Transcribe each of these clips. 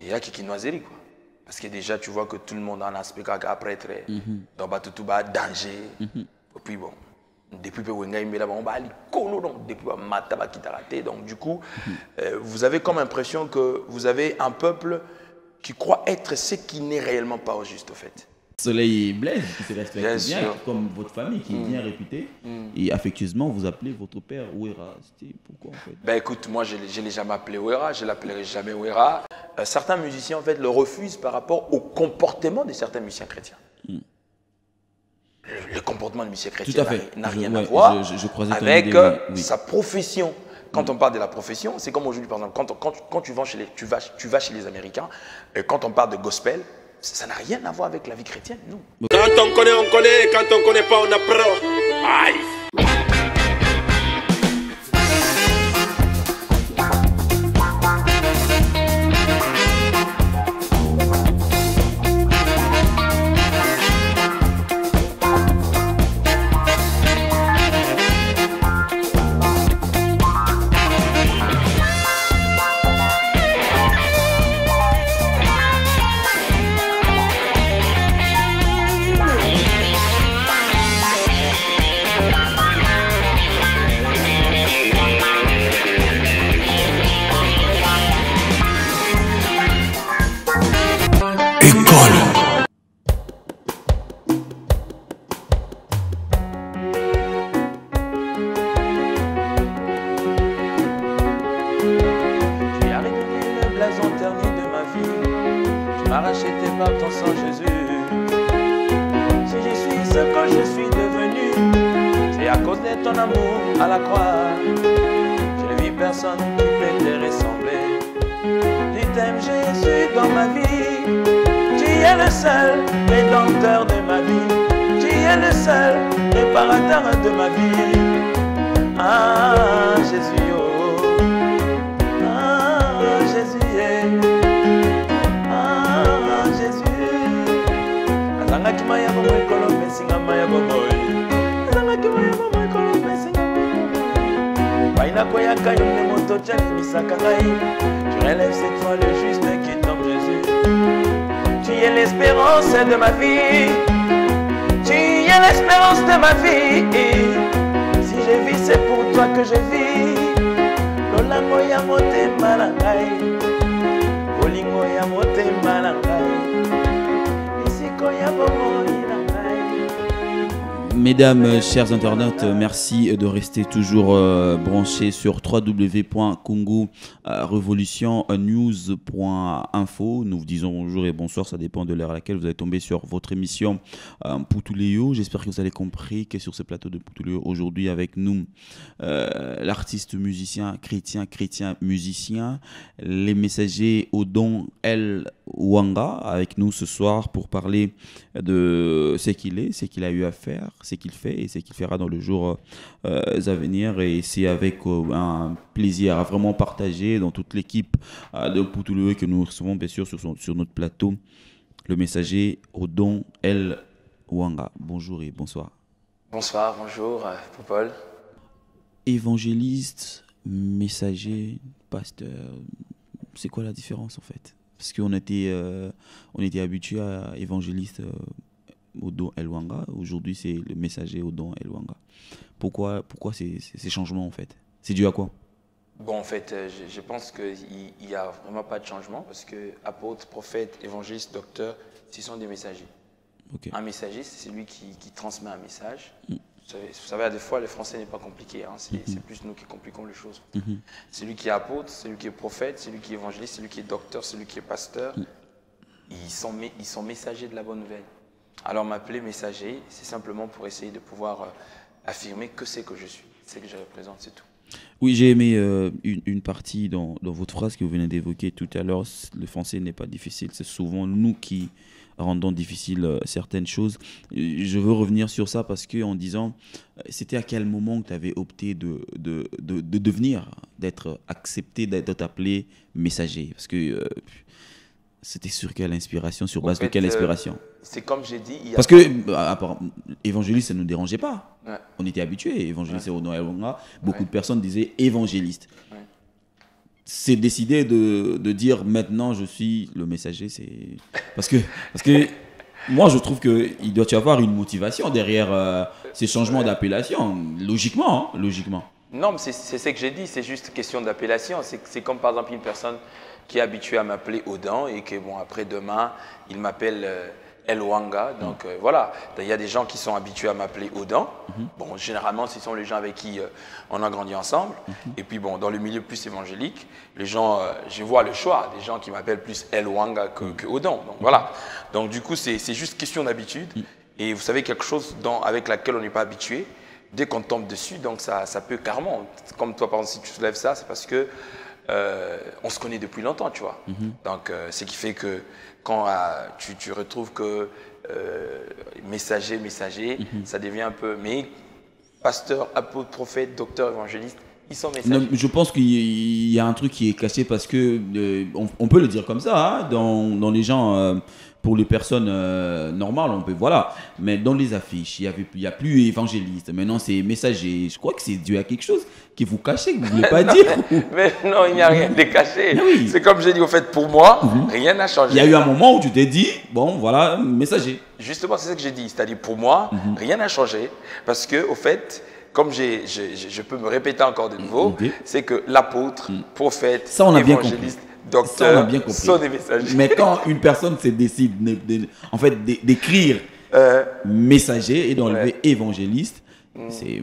Il y a qui noiserie, quoi. Parce que déjà, tu vois que tout le monde a un aspect prêtre. Donc, tout va danger. Et puis, bon, depuis que on va aller depuis donc du coup, vous avez comme impression que vous avez un peuple qui croit être ce qui n'est réellement pas au juste, au fait. Soleil Blaise, qui se respecte bien, sûr. comme votre famille, qui est bien réputée. Et affectueusement, vous appelez votre père Ouera. C'était pourquoi en fait? Ben écoute, moi je ne l'ai jamais appelé Ouera, je ne l'appellerai jamais Ouera. Certains musiciens en fait le refusent par rapport au comportement de certains musiciens chrétiens. Le comportement de musicien chrétien n'a rien à voir avec sa profession. Quand on parle de la profession, c'est comme aujourd'hui par exemple, quand tu vas chez les Américains, quand on parle de gospel, ça n'a rien à voir avec la vie chrétienne, non. Quand on connaît, on connaît. Quand on connaît pas, on apprend. Aïe. Je relève cette fois le juste qui tombe Jésus. Tu es l'espérance de ma vie. Tu es l'espérance de ma vie. Si je vis, c'est pour toi que je vis. Lolango ya motema na ngai. Bolingo ya motema na ngai. Isiko ya bomoi na ngai. Mesdames, chers internautes, merci de rester toujours branchés sur www.congo-revolution-news.info. Nous vous disons bonjour et bonsoir, ça dépend de l'heure à laquelle vous allez tomber sur votre émission Poutouleo. J'espère que vous avez compris que sur ce plateau de Poutouleo, aujourd'hui avec nous, l'artiste musicien, chrétien musicien, les messagers Odon El Ouanga, avec nous ce soir pour parler de ce qu'il est, ce qu'il a eu à faire, ce qu'il fait et ce qu'il fera dans le jour à venir. Et c'est avec un plaisir à vraiment partager dans toute l'équipe de Poutouleo que nous recevons bien sûr sur notre plateau le messager Odon El Ouanga. Bonjour et bonsoir. Bonsoir, bonjour, Paul. Évangéliste, messager, pasteur, c'est quoi la différence en fait? Parce qu'on était habitué à évangéliste Odon El Ouanga. Aujourd'hui, c'est le messager Odon El Ouanga. Pourquoi ces changements en fait? C'est dû à quoi? Bon, en fait, je pense qu'il n'y a vraiment pas de changement parce que apôtre, prophète, évangéliste, docteur, ce sont des messagers. Okay. Un messager, c'est celui qui transmet un message. Vous savez, des fois, le français n'est pas compliqué. Hein. C'est plus nous qui compliquons les choses. Celui qui est apôtre, celui qui est prophète, celui qui est évangéliste, celui qui est docteur, celui qui est pasteur, ils sont messagers de la bonne nouvelle. Alors, m'appeler messager, c'est simplement pour essayer de pouvoir affirmer que c'est que je suis. C'est que je représente, c'est tout. Oui, j'ai aimé une partie dans votre phrase que vous venez d'évoquer tout à l'heure. Le français n'est pas difficile, c'est souvent nous qui rendons difficile certaines choses. Je veux revenir sur ça parce qu'en disant, c'était à quel moment que tu avais opté de devenir, d'être accepté, d'être appelé messager? Parce que c'était sur quelle inspiration, sur base de quelle inspiration? C'est comme j'ai dit. Parce que évangéliste, ça ne nous dérangeait pas. Ouais. On était habitués. Évangéliste, beaucoup de personnes disaient évangéliste. Ouais. c'est décidé de dire maintenant je suis le messager. Parce que moi je trouve qu'il doit y avoir une motivation derrière ces changements d'appellation, logiquement, hein, logiquement. Non, mais c'est ce que j'ai dit, c'est juste question d'appellation. C'est comme par exemple une personne qui est habituée à m'appeler Odan et que bon, après demain, il m'appelle El Wanga. Donc voilà, il y a des gens qui sont habitués à m'appeler Odan. Bon, généralement, ce sont les gens avec qui on a grandi ensemble. Et puis bon, dans le milieu plus évangélique, les gens, je vois le choix, des gens qui m'appellent plus El Wanga que Odan. Donc voilà. Donc du coup, c'est juste question d'habitude. Et vous savez, quelque chose avec laquelle on n'est pas habitué, dès qu'on tombe dessus, donc ça peut carrément, comme toi par exemple, si tu soulèves ça, c'est parce que on se connaît depuis longtemps, tu vois. Donc ce qui fait que quand tu retrouves que messager, ça devient un peu, mais pasteur, apôtre, prophète, docteur, évangéliste, ils sont messagers. Non, je pense qu'il y a un truc qui est caché parce que, on peut le dire comme ça, hein, dans les gens... pour les personnes normales, on peut, voilà. Mais dans les affiches, il y a plus évangéliste. Maintenant, c'est messager. Je crois que c'est dû à quelque chose que vous cachez, que vous ne voulez pas dire. Mais non, il n'y a rien de caché. Oui. C'est comme j'ai dit, au fait, pour moi, rien n'a changé. Il y a eu un moment où tu t'es dit, bon, voilà, messager. Justement, c'est ce que j'ai dit. C'est-à-dire, pour moi, rien n'a changé. Parce que, au fait, comme je peux me répéter encore de nouveau, c'est que l'apôtre, prophète, ça, on a évangéliste, bien compris. docteur, sont des messagers. Mais quand une personne se décide en fait, d'écrire messager et d'enlever évangéliste,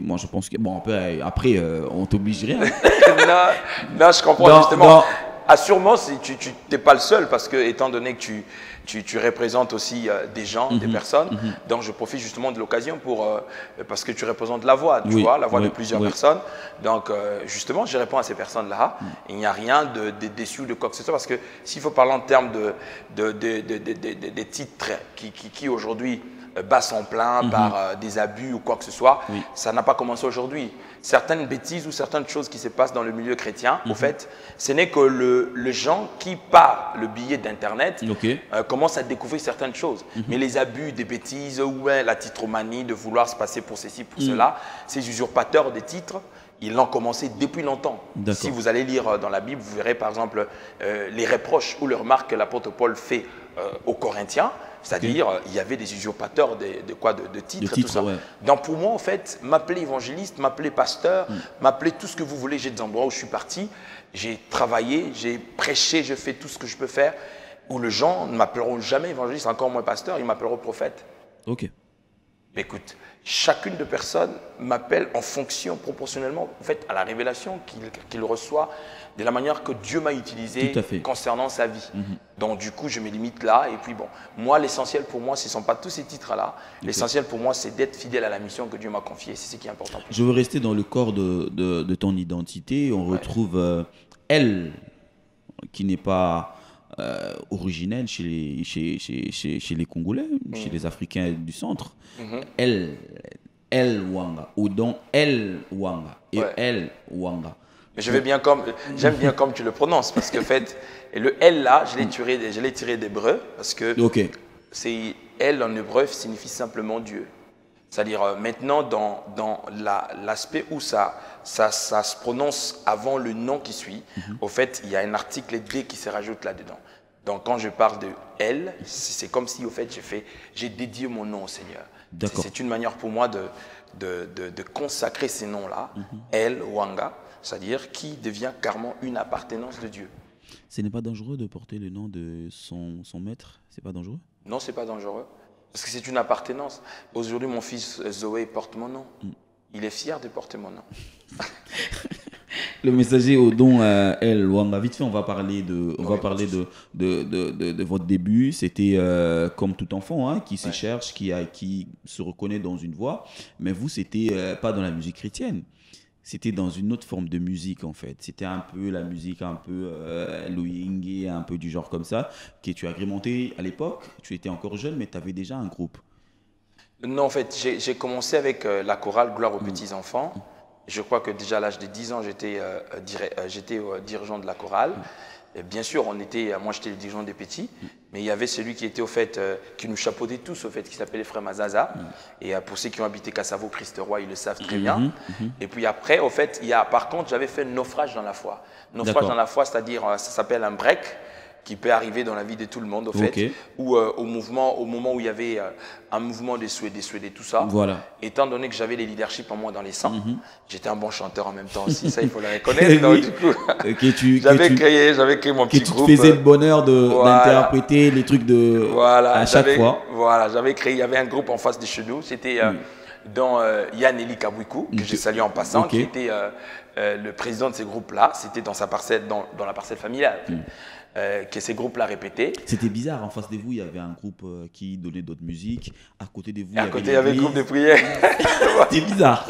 moi je pense que bon après on t'oblige rien. non, je comprends justement. Sûrement, si tu n'es pas le seul parce que étant donné que tu représentes aussi des gens, des personnes, donc je profite justement de l'occasion parce que tu représentes la voix, tu vois, la voix de plusieurs personnes. Donc justement, je réponds à ces personnes-là. Il n'y a rien de déçu de quoi que ce soit parce que s'il faut parler en termes de titres qui aujourd'hui bat son plein par des abus ou quoi que ce soit, ça n'a pas commencé aujourd'hui. Certaines bêtises ou certaines choses qui se passent dans le milieu chrétien, au fait, ce n'est que le gens qui, par le biais d'Internet, commencent à découvrir certaines choses. Mais les abus, des bêtises, ou la titromanie, de vouloir se passer pour ceci, pour cela, ces usurpateurs des titres, ils l'ont commencé depuis longtemps. Si vous allez lire dans la Bible, vous verrez par exemple les reproches ou les remarques que l'apôtre Paul fait aux Corinthiens. C'est-à-dire, il y avait des usurpateurs de titres et tout ça. Donc pour moi, en fait, m'appeler évangéliste, m'appeler pasteur, m'appeler tout ce que vous voulez. J'ai des endroits où je suis parti, j'ai travaillé, j'ai prêché, j'ai fait tout ce que je peux faire, où les gens ne m'appelleront jamais évangéliste, encore moins pasteur, ils m'appelleront prophète. Ok. Mais écoute, chacune de personnes m'appelle en fonction, proportionnellement, en fait, à la révélation qu'il reçoit, de la manière que Dieu m'a utilisé concernant sa vie. Donc du coup, je me limite là. Et puis bon, moi, l'essentiel pour moi, ce ne sont pas tous ces titres-là. L'essentiel pour moi, c'est d'être fidèle à la mission que Dieu m'a confiée. C'est ce qui est important. Je veux rester dans le corps de ton identité. On retrouve elle, qui n'est pas originelle chez les Congolais, chez les Africains du centre. Elle Wanga. Ou donc El Wanga. Et El Wanga. Mais j'aime bien comme tu le prononces, parce que en fait, le L là, je l'ai tiré d'hébreu, parce que c'est L en hébreu signifie simplement Dieu. C'est-à-dire maintenant dans l'aspect où ça se prononce avant le nom qui suit, au fait, il y a un article D qui se rajoute là-dedans. Donc quand je parle de L, c'est comme si au fait j'ai dédié mon nom au Seigneur. C'est une manière pour moi de consacrer ces noms-là, El Wanga, c'est-à-dire qui devient carrément une appartenance de Dieu. Ce n'est pas dangereux de porter le nom de son maître? C'est pas dangereux? Non, c'est pas dangereux. Parce que c'est une appartenance. Aujourd'hui, mon fils Zoé porte mon nom. Il est fier de porter mon nom. Le messager Odon El Wanga. Vite fait, on va parler de votre début. C'était comme tout enfant, hein, qui se cherche, qui se reconnaît dans une voie. Mais vous, c'était pas dans la musique chrétienne. C'était dans une autre forme de musique, en fait. C'était un peu la musique, un peu Louis, un peu du genre comme ça, que tu as agrémenté à l'époque. Tu étais encore jeune, mais tu avais déjà un groupe. Non, en fait, j'ai commencé avec la chorale Gloire aux petits-enfants. Je crois que déjà à l'âge de 10 ans, j'étais dirigeant de la chorale. Et bien sûr, moi j'étais le dirigeant des petits, mais il y avait celui qui était au fait, qui nous chapeautait tous au fait, qui s'appelait les frères Mazaza. Et pour ceux qui ont habité Kassavo, Christ-Roi, ils le savent très bien. Et puis après, au fait, par contre, j'avais fait un naufrage dans la foi. Naufrage dans la foi, c'est-à-dire, ça s'appelle un break, qui peut arriver dans la vie de tout le monde, au fait, ou au moment où il y avait un mouvement des souhaits, tout ça. Voilà. Étant donné que j'avais les leaderships en moi dans les sangs, j'étais un bon chanteur en même temps aussi, ça il faut le reconnaître. Donc, du coup, j'avais créé mon petit groupe. Tu te faisais le bonheur d'interpréter les trucs à chaque fois. Voilà, il y avait un groupe en face de chez nous, c'était dont Yann Eli Kabouikou, que je salue en passant, qui était le président de ces groupes-là, c'était dans la parcelle familiale. Que ces groupes-là répétaient. C'était bizarre, en face de vous, il y avait un groupe qui donnait d'autres musiques. À côté de vous, il y avait le groupe de prière. C'était bizarre.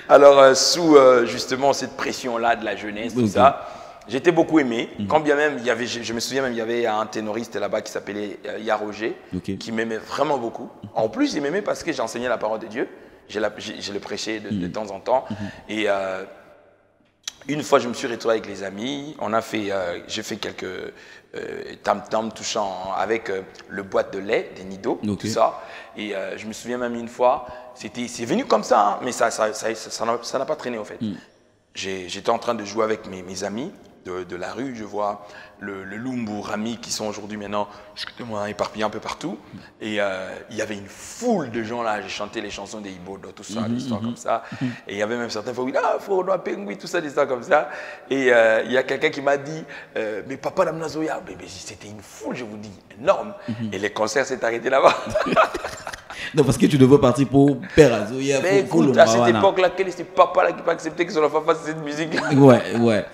Alors, sous justement cette pression-là de la jeunesse, tout ça, j'étais beaucoup aimé. Quand bien même, je me souviens même, il y avait un ténoriste là-bas qui s'appelait Yaroger, qui m'aimait vraiment beaucoup. En plus, il m'aimait parce que j'enseignais la parole de Dieu. Je le prêchais de temps en temps. Et une fois, je me suis retrouvé avec les amis. J'ai fait quelques tam-tam touchant avec le boîte de lait des Nido, tout ça. Et je me souviens même une fois, c'est venu comme ça, hein, mais ça n'a pas traîné au fait. J'étais en train de jouer avec mes amis de la rue. Je vois le Lumbu Rami qui sont aujourd'hui maintenant éparpillés un peu partout. Et il y avait une foule de gens là. J'ai chanté les chansons des Ibodo, tout ça, des histoires comme ça. Et il y avait même certains qui disaient tout ça, des histoires comme ça. Et il y a quelqu'un qui m'a dit mais papa Namnazoya, c'était une foule, je vous dis, énorme. Et les concerts s'est arrêté là-bas. Non, parce que tu devais partir pour Père Azoya. Mais écoute, à cette époque-là, quel était papa là qui peut accepter que son enfant fasse cette musique-là? Ouais.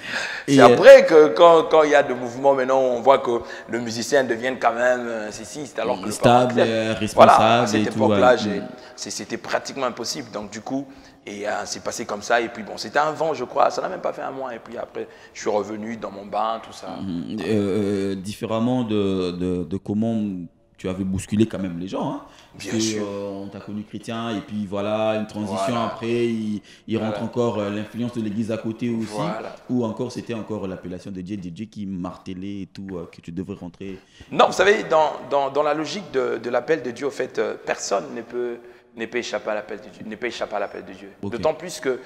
C'est après que quand il y a de mouvements, maintenant, on voit que le musicien devient quand même alors que stable, responsable. Voilà, à cette époque-là, c'était pratiquement impossible. Donc du coup, c'est passé comme ça. Et puis bon, c'était un vent, je crois. Ça n'a même pas fait un mois. Et puis après, je suis revenu dans mon bain, tout ça. Différemment de comment tu avais bousculé quand même les gens, hein. Bien sûr. On t'a connu chrétien et puis voilà, une transition après, il rentre encore l'influence de l'église à côté aussi, ou encore c'était encore l'appellation de DJ qui martelait et tout, que tu devrais rentrer. Non, vous savez, dans la logique de l'appel de Dieu, au fait, personne ne peut échapper à l'appel de Dieu. D'autant plus que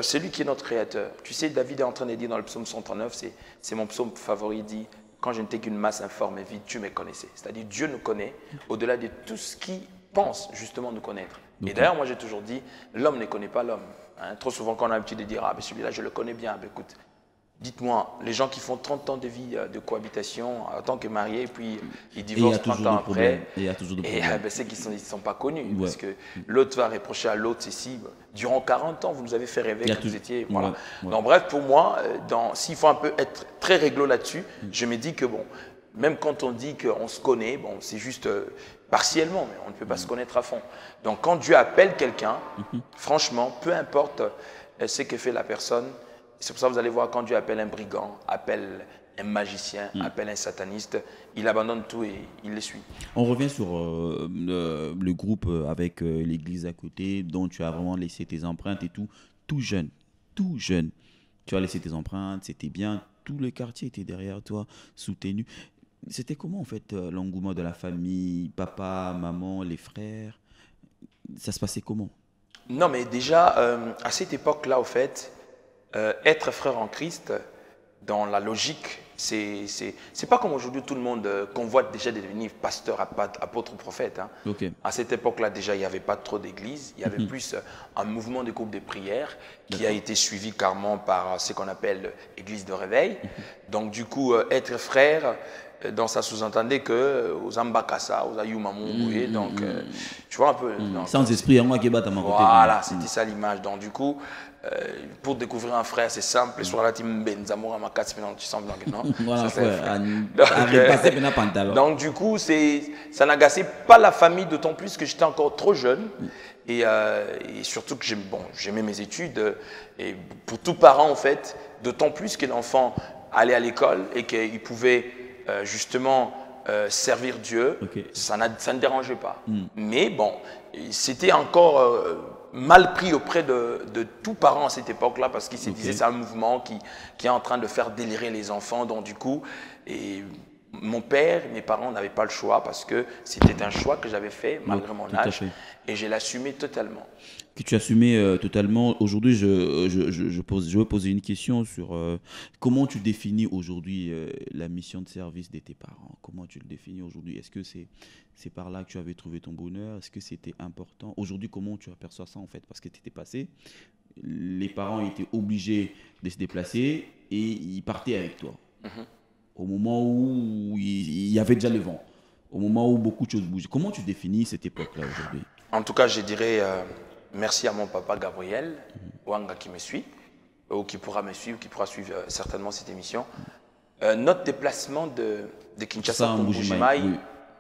c'est lui qui est notre créateur. Tu sais, David est en train de dire dans le psaume 139, c'est mon psaume favori, il dit: quand je n'étais qu'une masse informe et vide, tu me connaissais. C'est-à-dire Dieu nous connaît au-delà de tout ce qu'il pense justement nous connaître. Et d'ailleurs, moi j'ai toujours dit, l'homme ne connaît pas l'homme. Hein, trop souvent quand on a l'habitude de dire, celui-là je le connais bien. Écoute, dites-moi, les gens qui font 30 ans de vie de cohabitation en tant que mariés, puis ils divorcent 30 ans après, c'est qu'ils ne sont pas connus. Parce que l'autre va reprocher à l'autre, durant 40 ans, vous nous avez fait rêver que vous étiez... Voilà. Donc bref, pour moi, s'il faut un peu être très réglo là-dessus, je me dis que bon, même quand on dit qu'on se connaît, bon, c'est juste partiellement, mais on ne peut pas se connaître à fond. Donc quand Dieu appelle quelqu'un, franchement, peu importe ce que fait la personne, c'est pour ça que vous allez voir, quand Dieu appelle un brigand, appelle un magicien, appelle un sataniste, il abandonne tout et il les suit. On revient sur le groupe avec l'église à côté, dont tu as vraiment laissé tes empreintes et tout jeune. Tu as laissé tes empreintes, c'était bien, tout le quartier était derrière toi, soutenu. C'était comment en fait l'engouement de la famille, papa, maman, les frères? Ça se passait comment? Non, mais déjà, à cette époque-là, au fait, être frère en Christ, dans la logique, c'est pas comme aujourd'hui tout le monde convoite déjà de devenir pasteur, apôtre, prophète. Hein. À cette époque-là, déjà, il n'y avait pas trop d'église. Il y avait plus un mouvement de groupe de prière qui a été suivi carrément par ce qu'on appelle l'église de réveil. Donc, du coup, être frère, donc ça sous-entendait que aux Ambakassa, aux Ayumamou, donc tu vois un peu. Donc, sans esprit, à moi qui bat à mon côté. Voilà, c'était ça l'image. Donc, du coup, pour découvrir un frère, c'est simple. Soit la team Benzamoura Makats, tu sens non. Voilà, donc, du coup, ça n'agaçait pas la famille, d'autant plus que j'étais encore trop jeune. Et surtout que j'aimais mes études. Et pour tout parent, en fait, d'autant plus que l'enfant allait à l'école et qu'il pouvait justement servir Dieu, ça ne dérangeait pas. Mais bon, c'était encore mal pris auprès de tous parents à cette époque-là parce qu'ils se disaient c'est un mouvement qui est en train de faire délirer les enfants. Donc du coup, et mon père, mes parents n'avaient pas le choix parce que c'était un choix que j'avais fait malgré mon âge et je l'assumais totalement. Que tu assumais totalement. Aujourd'hui, je veux poser une question sur comment tu définis aujourd'hui la mission de service de tes parents. Comment tu le définis aujourd'hui? Est-ce que c'est par là que tu avais trouvé ton bonheur? Est-ce que c'était important? Aujourd'hui, comment tu aperçois ça en fait? Parce que tu étais passé, les parents étaient obligés de se déplacer et ils partaient avec toi. Au moment où il y avait déjà le vent, au moment où beaucoup de choses bougeaient. Comment tu définis cette époque-là aujourd'hui? En tout cas, je dirais merci à mon papa Gabriel Wanga qui me suit, ou qui pourra me suivre, qui pourra suivre certainement cette émission. Notre déplacement de Kinshasa pour Mbuji-Mayi,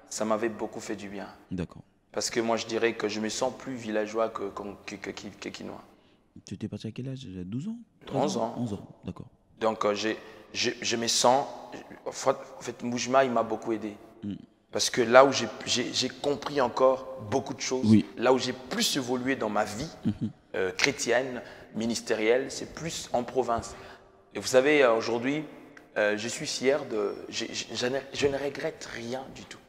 ça m'avait beaucoup fait du bien. D'accord. Parce que moi, je dirais que je me sens plus villageois que Kinois. Tu étais parti à quel âge? 12 ans? 11 ans. 11 ans, d'accord. Donc, je me sens... En fait, Mbuji-Mayi m'a beaucoup aidé. Parce que là où j'ai compris encore beaucoup de choses, là où j'ai plus évolué dans ma vie chrétienne, ministérielle, c'est plus en province. Et vous savez, aujourd'hui, je suis fier de... Je ne regrette rien du tout.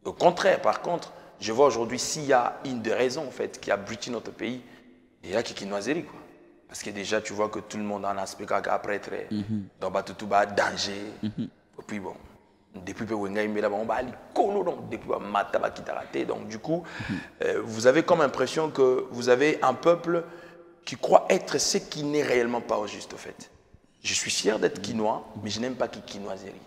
Au contraire, par contre, je vois aujourd'hui s'il y a une des raisons en fait, qui a abruti notre pays, il y a Kikinoiserie, quoi. Parce que déjà, tu vois que tout le monde a un aspect prêtre, dans Batutouba, danger. Et puis bon, depuis que donc du coup, vous avez comme impression que vous avez un peuple qui croit être ce qui n'est réellement pas au juste, au fait. Je suis fier d'être quinois, mais je n'aime pas Kikinoiserie.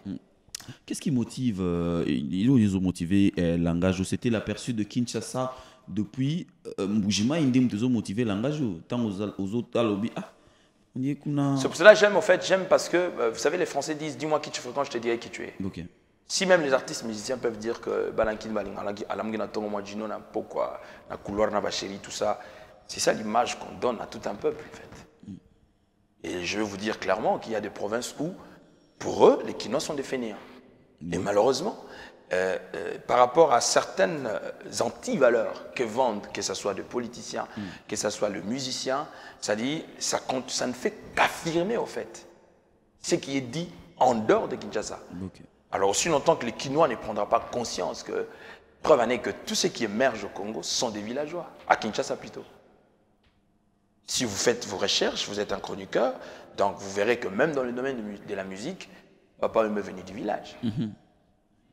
Qu'est-ce qui motive, ils ont motivé l'engagement? C'était l'aperçu de Kinshasa depuis Mbuji-Mayi, ils ont motivé l'engagement. Tant aux autres, c'est pour cela que j'aime, en fait, j'aime parce que, vous savez, les Français disent, dis-moi qui tu fréquentes, je te dirai qui tu es. Okay. Si même les artistes musiciens peuvent dire que Balankin Balinga, Alamgina Tongo Majino, na pourquoi, na couloir, na bachéri, tout ça, c'est ça l'image qu'on donne à tout un peuple, en fait. Et je veux vous dire clairement qu'il y a des provinces où, pour eux, les Kinois sont des fainéants. Et malheureusement, par rapport à certaines anti-valeurs que vendent, que ce soit le politicien, que ce soit le musicien, ça ne fait qu'affirmer, au fait, ce qui est dit en dehors de Kinshasa. Alors, aussi longtemps que les Kinois ne prendront pas conscience que, preuve en est que tous ceux qui émergent au Congo sont des villageois, à Kinshasa plutôt. Si vous faites vos recherches, vous êtes un chroniqueur, donc vous verrez que même dans le domaine de la musique, papa est venu du village.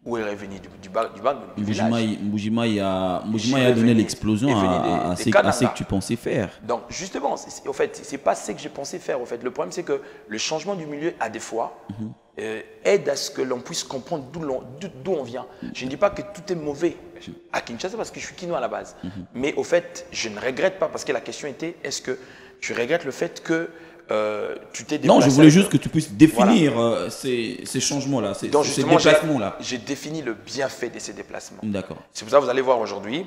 Ou il est venu du village. Mbuji-Mayi a donné l'explosion à ce que tu pensais faire. Donc justement, en fait, c'est pas ce que j'ai pensé faire. En fait. Le problème, c'est que le changement du milieu, à des fois, aide à ce que l'on puisse comprendre d'où on vient. Je ne dis pas que tout est mauvais à Kinshasa parce que je suis quinois à la base. Mais au fait, je ne regrette pas parce que la question était, est-ce que tu regrettes le fait que tu t'es déplacé? Non, je voulais juste que tu puisses définir ces changements-là, ces déplacements-là. J'ai défini le bienfait de ces déplacements. D'accord. C'est pour ça que vous allez voir aujourd'hui,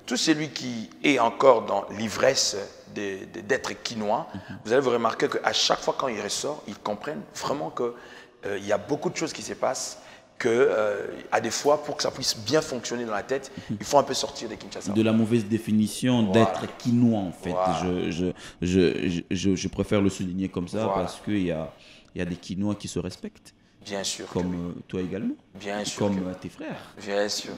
tout celui qui est encore dans l'ivresse d'être quinois, vous allez vous remarquer qu'à chaque fois quand il ressort, ils comprennent vraiment qu'il y a beaucoup de choses qui se passent, qu'à des fois, pour que ça puisse bien fonctionner dans la tête, il faut un peu sortir de Kinshasa. De la mauvaise définition d'être quinois, en fait. Je préfère le souligner comme ça parce qu'il y a des quinois qui se respectent. Bien sûr. Comme toi également. Bien sûr. Comme tes frères. Bien sûr.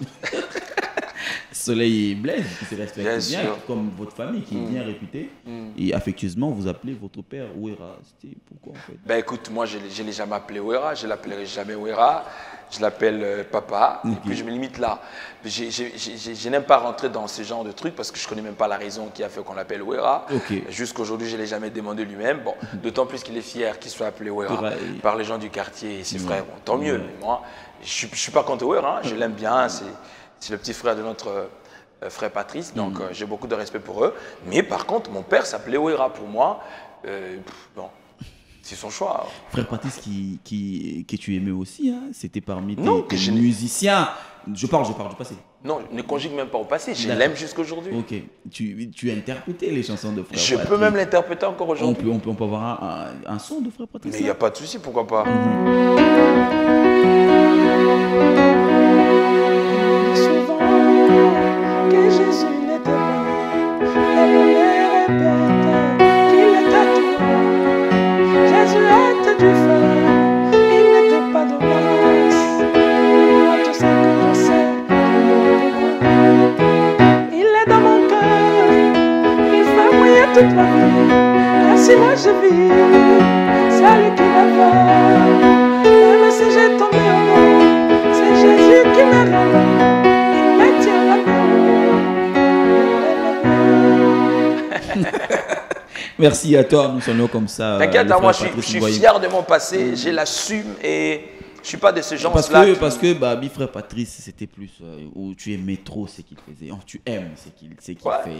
Soleil et Blaise qui se respectent bien, comme votre famille qui est bien réputée. Et affectueusement, vous appelez votre père Ouera. C'était pourquoi en fait? Ben écoute, moi je ne l'ai jamais appelé Ouera, je ne l'appellerai jamais Ouera. Je l'appelle papa, et puis je me limite là. Je n'aime pas rentrer dans ce genre de trucs parce que je ne connais même pas la raison qui a fait qu'on l'appelle Ouera. Jusqu'aujourd'hui, je ne l'ai jamais demandé lui-même. Bon, d'autant plus qu'il est fier qu'il soit appelé Ouera par les gens du quartier et ses frères. Bon, tant mieux, mais moi, je ne suis pas contre Ouera, je l'aime bien. C'est le petit frère de notre frère Patrice, donc j'ai beaucoup de respect pour eux. Mais par contre, mon père s'appelait Ouera pour moi. Bon. C'est son choix. Frère Patrice que tu aimais aussi, hein? C'était parmi tes musiciens. Je parle du passé. Non, je ne conjugue même pas au passé, je l'aime jusqu'aujourd'hui. Ok, tu interprétais les chansons de Frère Patrice. Je peux même l'interpréter encore aujourd'hui. On peut avoir un son de Frère Patrice. Mais il n'y a pas de souci, pourquoi pas. Souvent que Jésus n'était pas là, toute ma vie. Ainsi moi je vis, c'est lui qui m'a fait. Même si j'ai tombé en haut, c'est Jésus qui m'a relevé. Il me tient la main. Merci à toi, nous sommes comme ça. T'inquiète, moi je suis fier de mon passé, je l'assume et je suis pas de ce genre-là. Parce que bah, mi frère Patrice, c'était plus où tu aimais trop ce qu'il faisait. Tu aimes ce qu'il fait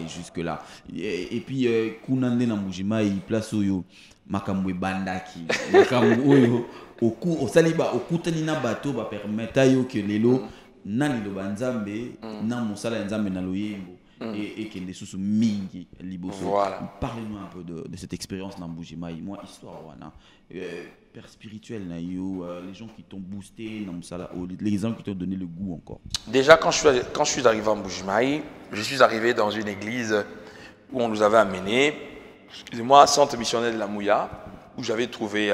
jusque-là. Et puis, Kounande Namujima, il place où Makamwe Bandaki. Makamwe au Saliba, au Koutanina Bato, va permettre que les lots, Nani le Banzambe, Nan Moussala Nzambe Naloyembo. Et qu'il est sous Mingi Liboso. Voilà. Parlez-nous un peu de cette expérience dans Boujimai. Moi, histoire, père spirituel, les gens qui t'ont boosté, les gens qui t'ont donné le goût encore. Déjà, quand je suis arrivé en Boujimai, je suis arrivé dans une église où on nous avait amené, excusez-moi, centre missionnaire de la Mouya, où j'avais trouvé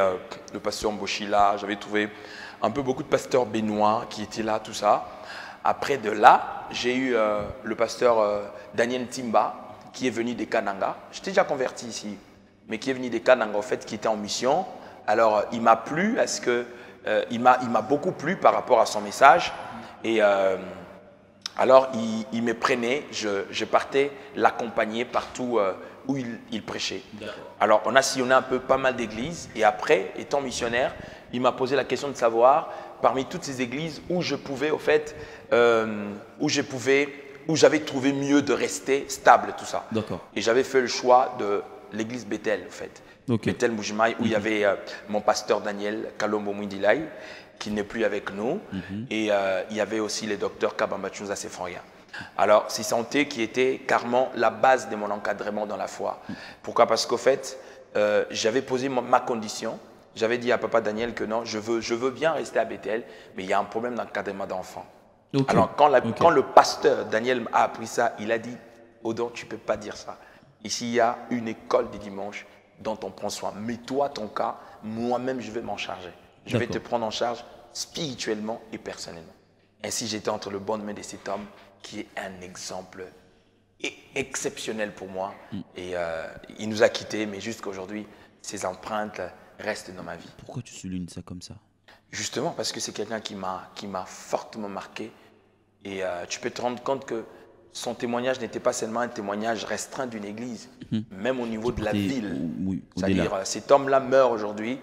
le pasteur Mboshila, j'avais trouvé un peu beaucoup de pasteurs béninois qui étaient là, tout ça. Après de là, j'ai eu le pasteur Daniel Timba qui est venu des Kananga. J'étais déjà converti ici, mais qui est venu des Kananga en fait, qui était en mission. Alors il m'a plu parce que il m'a beaucoup plu par rapport à son message. Et alors il me prenait, je partais l'accompagner partout où il prêchait. Alors on a sillonné un peu pas mal d'églises et après, étant missionnaire, il m'a posé la question de savoir parmi toutes ces églises où je pouvais, au fait, où j'avais trouvé mieux de rester stable, tout ça. Et j'avais fait le choix de l'église Bethel, en fait. Bethel Boujimai, où il y avait mon pasteur Daniel Kalombo Mwindilai, qui n'est plus avec nous. Et il y avait aussi le docteur Kabambachouza Sefroya. Alors, c'est santé qui était carrément la base de mon encadrement dans la foi. Pourquoi? Parce qu'au fait, j'avais posé ma condition. J'avais dit à papa Daniel que non, je veux bien rester à Bethel, mais il y a un problème d'encadrement d'enfants. Alors, quand le pasteur Daniel a appris ça, il a dit « Odon, tu ne peux pas dire ça. Ici, il y a une école du dimanche dont on prend soin. Mais toi, ton cas, moi-même, je vais m'en charger. Je vais te prendre en charge spirituellement et personnellement. » Ainsi, j'étais entre le bon main de cet homme qui est un exemple exceptionnel pour moi. Et il nous a quittés, mais jusqu'à aujourd'hui, ses empreintes restent dans ma vie. Pourquoi tu soulignes ça comme ça? Justement parce que c'est quelqu'un qui m'a fortement marqué. Et tu peux te rendre compte que son témoignage n'était pas seulement un témoignage restreint d'une église, même au niveau de la ville. C'est-à-dire, cet homme-là meurt aujourd'hui,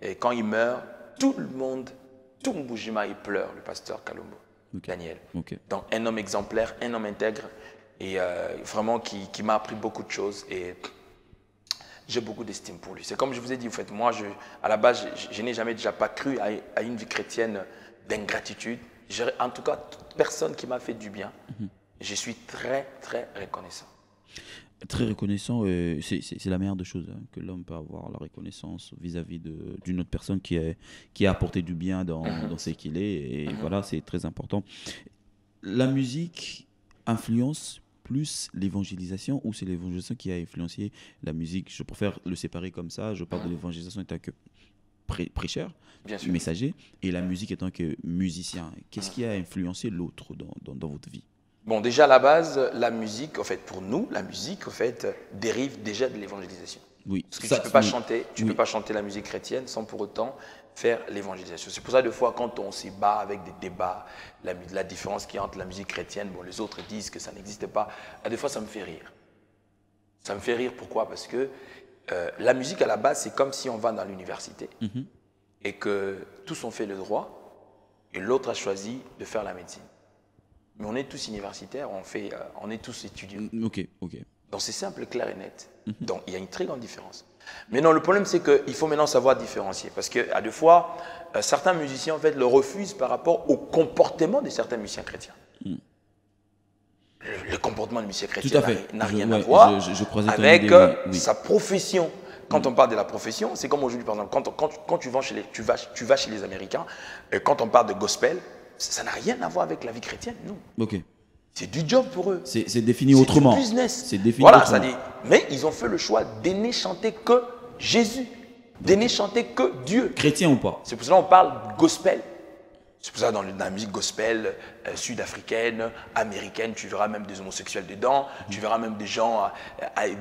et quand il meurt, tout le monde, tout Mboujima, il pleure, le pasteur Kalombo, Daniel. Donc, un homme exemplaire, un homme intègre, et vraiment qui m'a appris beaucoup de choses. Et j'ai beaucoup d'estime pour lui. C'est comme je vous ai dit, en fait, moi, à la base, je n'ai jamais déjà pas cru à une vie chrétienne d'ingratitude. En tout cas, toute personne qui m'a fait du bien, je suis très, très reconnaissant. Très reconnaissant, c'est la meilleure des choses hein, que l'homme peut avoir, la reconnaissance vis-à-vis d'une autre personne qui a apporté du bien dans ce qu'il est. Et voilà, c'est très important. La musique influence plus l'évangélisation ou c'est l'évangélisation qui a influencé la musique? Je préfère le séparer comme ça. Je parle de l'évangélisation étant que prêcheur, messager, et la musique étant que musicien. Qu'est-ce qui a influencé l'autre dans votre vie? Bon, déjà à la base, la musique, en fait, pour nous, la musique, en fait, dérive déjà de l'évangélisation. Oui. Parce que tu ne peux pas chanter la musique chrétienne sans pour autant faire l'évangélisation. C'est pour ça, des fois, quand on se bat avec des débats, la différence qu'il y a entre la musique chrétienne, bon, les autres disent que ça n'existe pas, des fois, ça me fait rire. Ça me fait rire, pourquoi? Parce que la musique, à la base, c'est comme si on va dans l'université et que tous ont fait le droit et l'autre a choisi de faire la médecine. Mais on est tous universitaires, on est tous étudiants. Donc c'est simple, clair et net. Donc il y a une très grande différence. Mais non, le problème c'est qu'il faut maintenant savoir différencier. Parce qu'à deux fois, certains musiciens en fait le refusent par rapport au comportement de certains musiciens chrétiens. Le comportement de musicien chrétien n'a rien à voir avec sa profession. Quand on parle de la profession, c'est comme aujourd'hui par exemple, quand tu vas chez les Américains, quand on parle de gospel, ça n'a rien à voir avec la vie chrétienne, non. C'est du job pour eux. C'est défini autrement. C'est du business. C'est défini voilà, autrement. Ça dit, mais ils ont fait le choix d'aimer chanter que Jésus, d'aimer chanter que Dieu. Chrétien ou pas. C'est pour cela qu'on parle gospel. C'est pour ça dans la musique gospel sud-africaine, américaine, tu verras même des homosexuels dedans, tu verras même des gens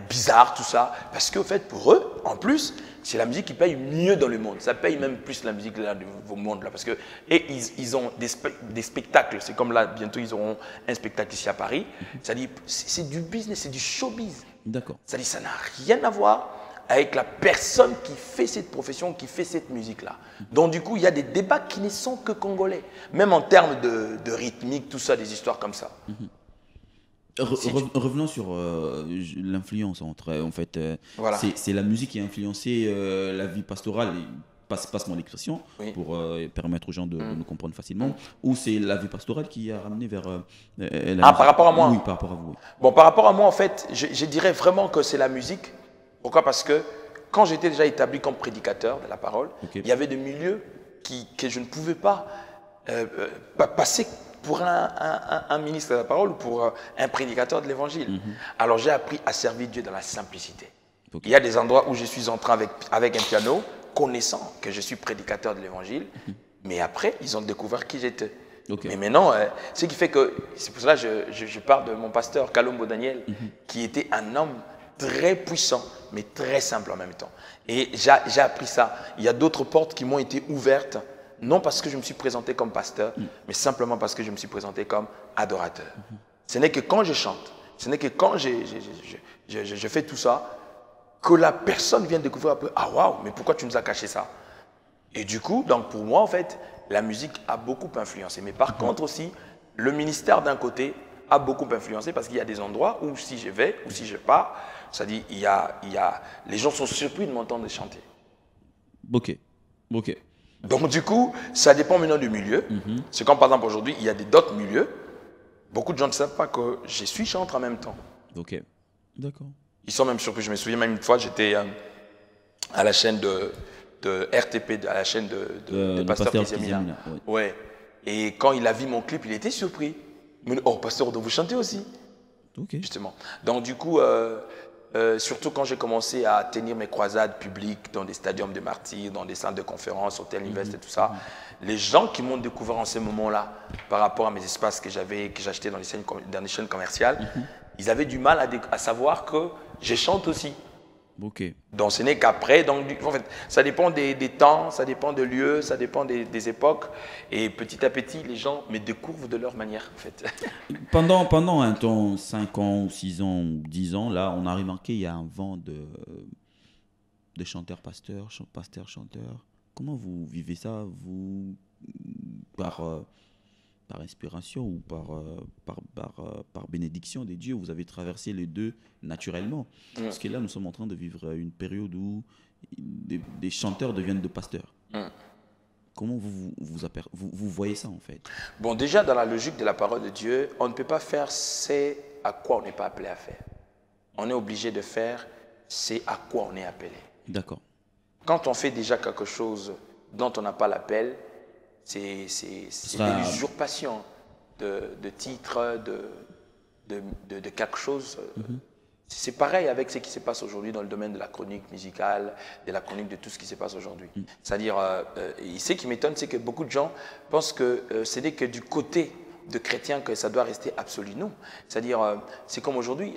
bizarres, tout ça. Parce qu'au fait, pour eux, en plus, c'est la musique qui paye mieux dans le monde. Ça paye même plus la musique là, au monde. Là, parce que, et ils ont des spectacles. C'est comme là, bientôt, ils auront un spectacle ici à Paris. C'est-à-dire, c'est du business, c'est du showbiz. D'accord. C'est-à-dire, ça n'a rien à voir avec la personne qui fait cette profession, qui fait cette musique-là. Donc du coup, il y a des débats qui ne sont que congolais. Même en termes de rythmique, tout ça, des histoires comme ça. Revenons sur l'influence entre, en fait, voilà. C'est la musique qui a influencé la vie pastorale, passe mon expression, oui, pour permettre aux gens de nous comprendre facilement, ou c'est la vie pastorale qui a ramené vers par rapport à moi? Oui, par rapport à vous. Oui. Bon, par rapport à moi, en fait, je dirais vraiment que c'est la musique. Pourquoi? Parce que quand j'étais déjà établi comme prédicateur de la parole, il y avait des milieux que je ne pouvais pas passer pour un ministre de la parole ou pour un prédicateur de l'évangile. Alors j'ai appris à servir Dieu dans la simplicité. Il y a des endroits où je suis entré avec un piano, connaissant que je suis prédicateur de l'évangile, mais après, ils ont découvert qui j'étais. Mais maintenant, ce qui fait que, c'est pour cela que je parle de mon pasteur, Kalombo Daniel, qui était un homme très puissant, mais très simple en même temps. Et j'ai appris ça. Il y a d'autres portes qui m'ont été ouvertes, non parce que je me suis présenté comme pasteur, mais simplement parce que je me suis présenté comme adorateur. Ce n'est que quand je chante, ce n'est que quand je fais tout ça, que la personne vient découvrir un peu, ah waouh, mais pourquoi tu nous as caché ça? Et du coup, donc pour moi, en fait, la musique a beaucoup influencé. Mais par contre aussi, le ministère d'un côté a beaucoup influencé parce qu'il y a des endroits où si je vais ou si je pars, c'est-à-dire les gens sont surpris de m'entendre chanter. Ok. Donc du coup, ça dépend maintenant du milieu. C'est comme par exemple aujourd'hui, il y a d'autres milieux. Beaucoup de gens ne savent pas que je suis chanteur en même temps. Ok, d'accord. Ils sont même surpris. Je me souviens même une fois, j'étais à la chaîne de RTP, à la chaîne de Pasteur Kizemina. Ouais. Et quand il a vu mon clip, il était surpris. Il me dit, oh, Pasteur, donc vous chantez aussi? Ok. Justement. Donc du coup, surtout quand j'ai commencé à tenir mes croisades publiques dans des stadiums de martyrs, dans des salles de conférences, hôtels, universités, tout ça, les gens qui m'ont découvert en ce moment-là, par rapport à mes espaces que j'achetais dans les chaînes commerciales, ils avaient du mal à savoir que je chante aussi. Donc ce n'est qu'après, donc en fait, ça dépend des temps, ça dépend de lieux, ça dépend des époques, et petit à petit, les gens me découvrent de leur manière, en fait. Pendant un temps, 5 ans, ou 6 ans, ou 10 ans, là, on a remarqué qu'il y a un vent de chanteurs, chanteurs. Comment vous vivez ça, vous, par inspiration ou par bénédiction des dieux, vous avez traversé les deux naturellement. Parce que là, nous sommes en train de vivre une période où des chanteurs deviennent de pasteurs. Comment vous voyez ça en fait? Bon, déjà dans la logique de la parole de Dieu, on ne peut pas faire ce à quoi on n'est pas appelé à faire. On est obligé de faire ce à quoi on est appelé. D'accord. Quand on fait déjà quelque chose dont on n'a pas l'appel, c'est une usurpation de titre, de quelque chose. C'est pareil avec ce qui se passe aujourd'hui dans le domaine de la chronique musicale, de la chronique de tout ce qui se passe aujourd'hui. C'est-à-dire, ce qui m'étonne, c'est que beaucoup de gens pensent que ce n'est que du côté de chrétiens que ça doit rester absolu. Non. C'est-à-dire, c'est comme aujourd'hui,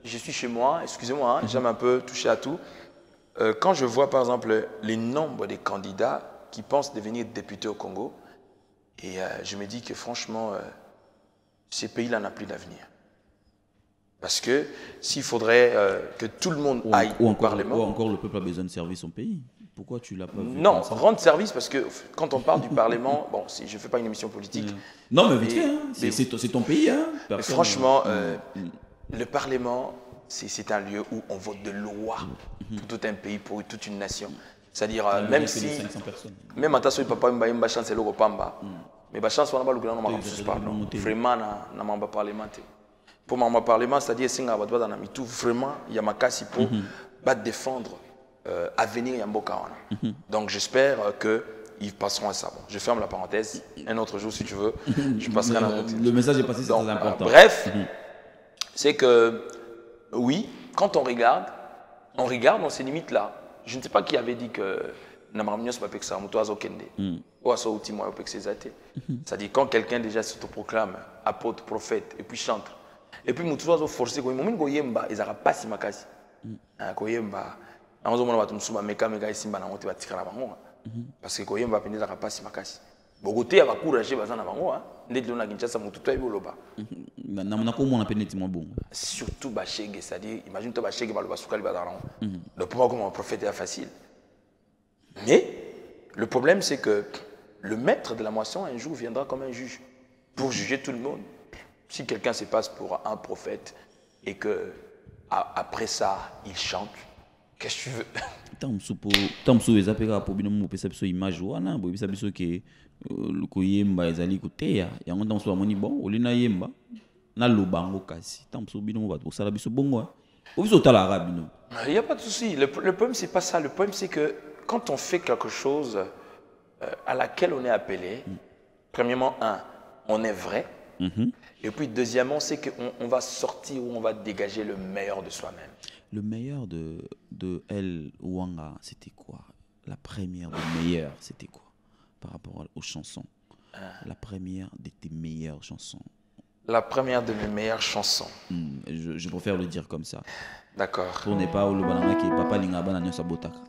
je suis chez moi, excusez-moi, j'aime un peu toucher à tout. Quand je vois par exemple les nombres des candidats qui pensent devenir députés au Congo, et je me dis que franchement, ces pays-là n'ont plus d'avenir. Parce que s'il faudrait que tout le monde aille au Parlement... Ou encore le peuple a besoin de servir son pays. Pourquoi tu l'as pas vu? Non, rendre service, parce que quand on parle du Parlement, bon, je ne fais pas une émission politique. Non, mais vite fait, c'est ton pays. Hein, franchement, le Parlement, c'est un lieu où on vote de loi pour tout un pays, pour toute une nation. C'est-à-dire, même si... Même attention, papa, il y a chance de l'Europamba. Mais la chance, on a pas le gouvernement, vraiment, on n'a pas parlementaire. Pour mon parlement, c'est-à-dire que vraiment, il y a ma casse pour défendre l'avenir Yamboka. Donc j'espère qu'ils passeront à ça. Bon, je ferme la parenthèse. Un autre jour, si tu veux, je passerai à la parenthèse. Le message est passé, c'est très important. Bref, c'est que oui, quand on regarde, on se limite là. Je ne sais pas qui avait dit que C'est-à-dire quand quelqu'un déjà s'autoproclame apôtre, prophète et puis chante. Et puis mutu azo forcer ko momin ko yemba ezaka pasi makasi. Ko yemba azo mona batum suma meka isimba na ngote batikala bango. Parce que ko yemba pende ezaka pasi makasi. Bogote ya bakuraje bazana bango ndeti lona Kinshasa mutu to eboloba. Na mona ko mona pende timo bon. Surtout bashege, c'est-à-dire imagine toi bashege baloba sukali bazana. Le pouvoir comme un prophète est facile. Mais le problème c'est que le maître de la moisson un jour viendra comme un juge pour juger tout le monde. Si quelqu'un se passe pour un prophète et que après ça il chante, qu'est-ce que tu veux? Tamsu ezapeka po bino mo pesa biso image wana bo bisa biso ke le koyemba ezali koteya yango tamsu amoni bon olina yemba na lobango kasi tamsu bino mo bato sala biso bongo o biso tala rabino. Il y a pas de souci, le problème c'est pas ça, le problème c'est que quand on fait quelque chose à laquelle on est appelé, premièrement on est vrai. Et puis deuxièmement, c'est qu'on va sortir ou on va dégager le meilleur de soi-même. Le meilleur de El Wanga, c'était quoi? La première de meilleur, c'était quoi? Par rapport aux chansons. La première de tes meilleures chansons. La première de mes meilleures chansons. Je préfère le dire comme ça. D'accord. Pour ne pas ou le banana qui est papa lingaba na nyosa botaka.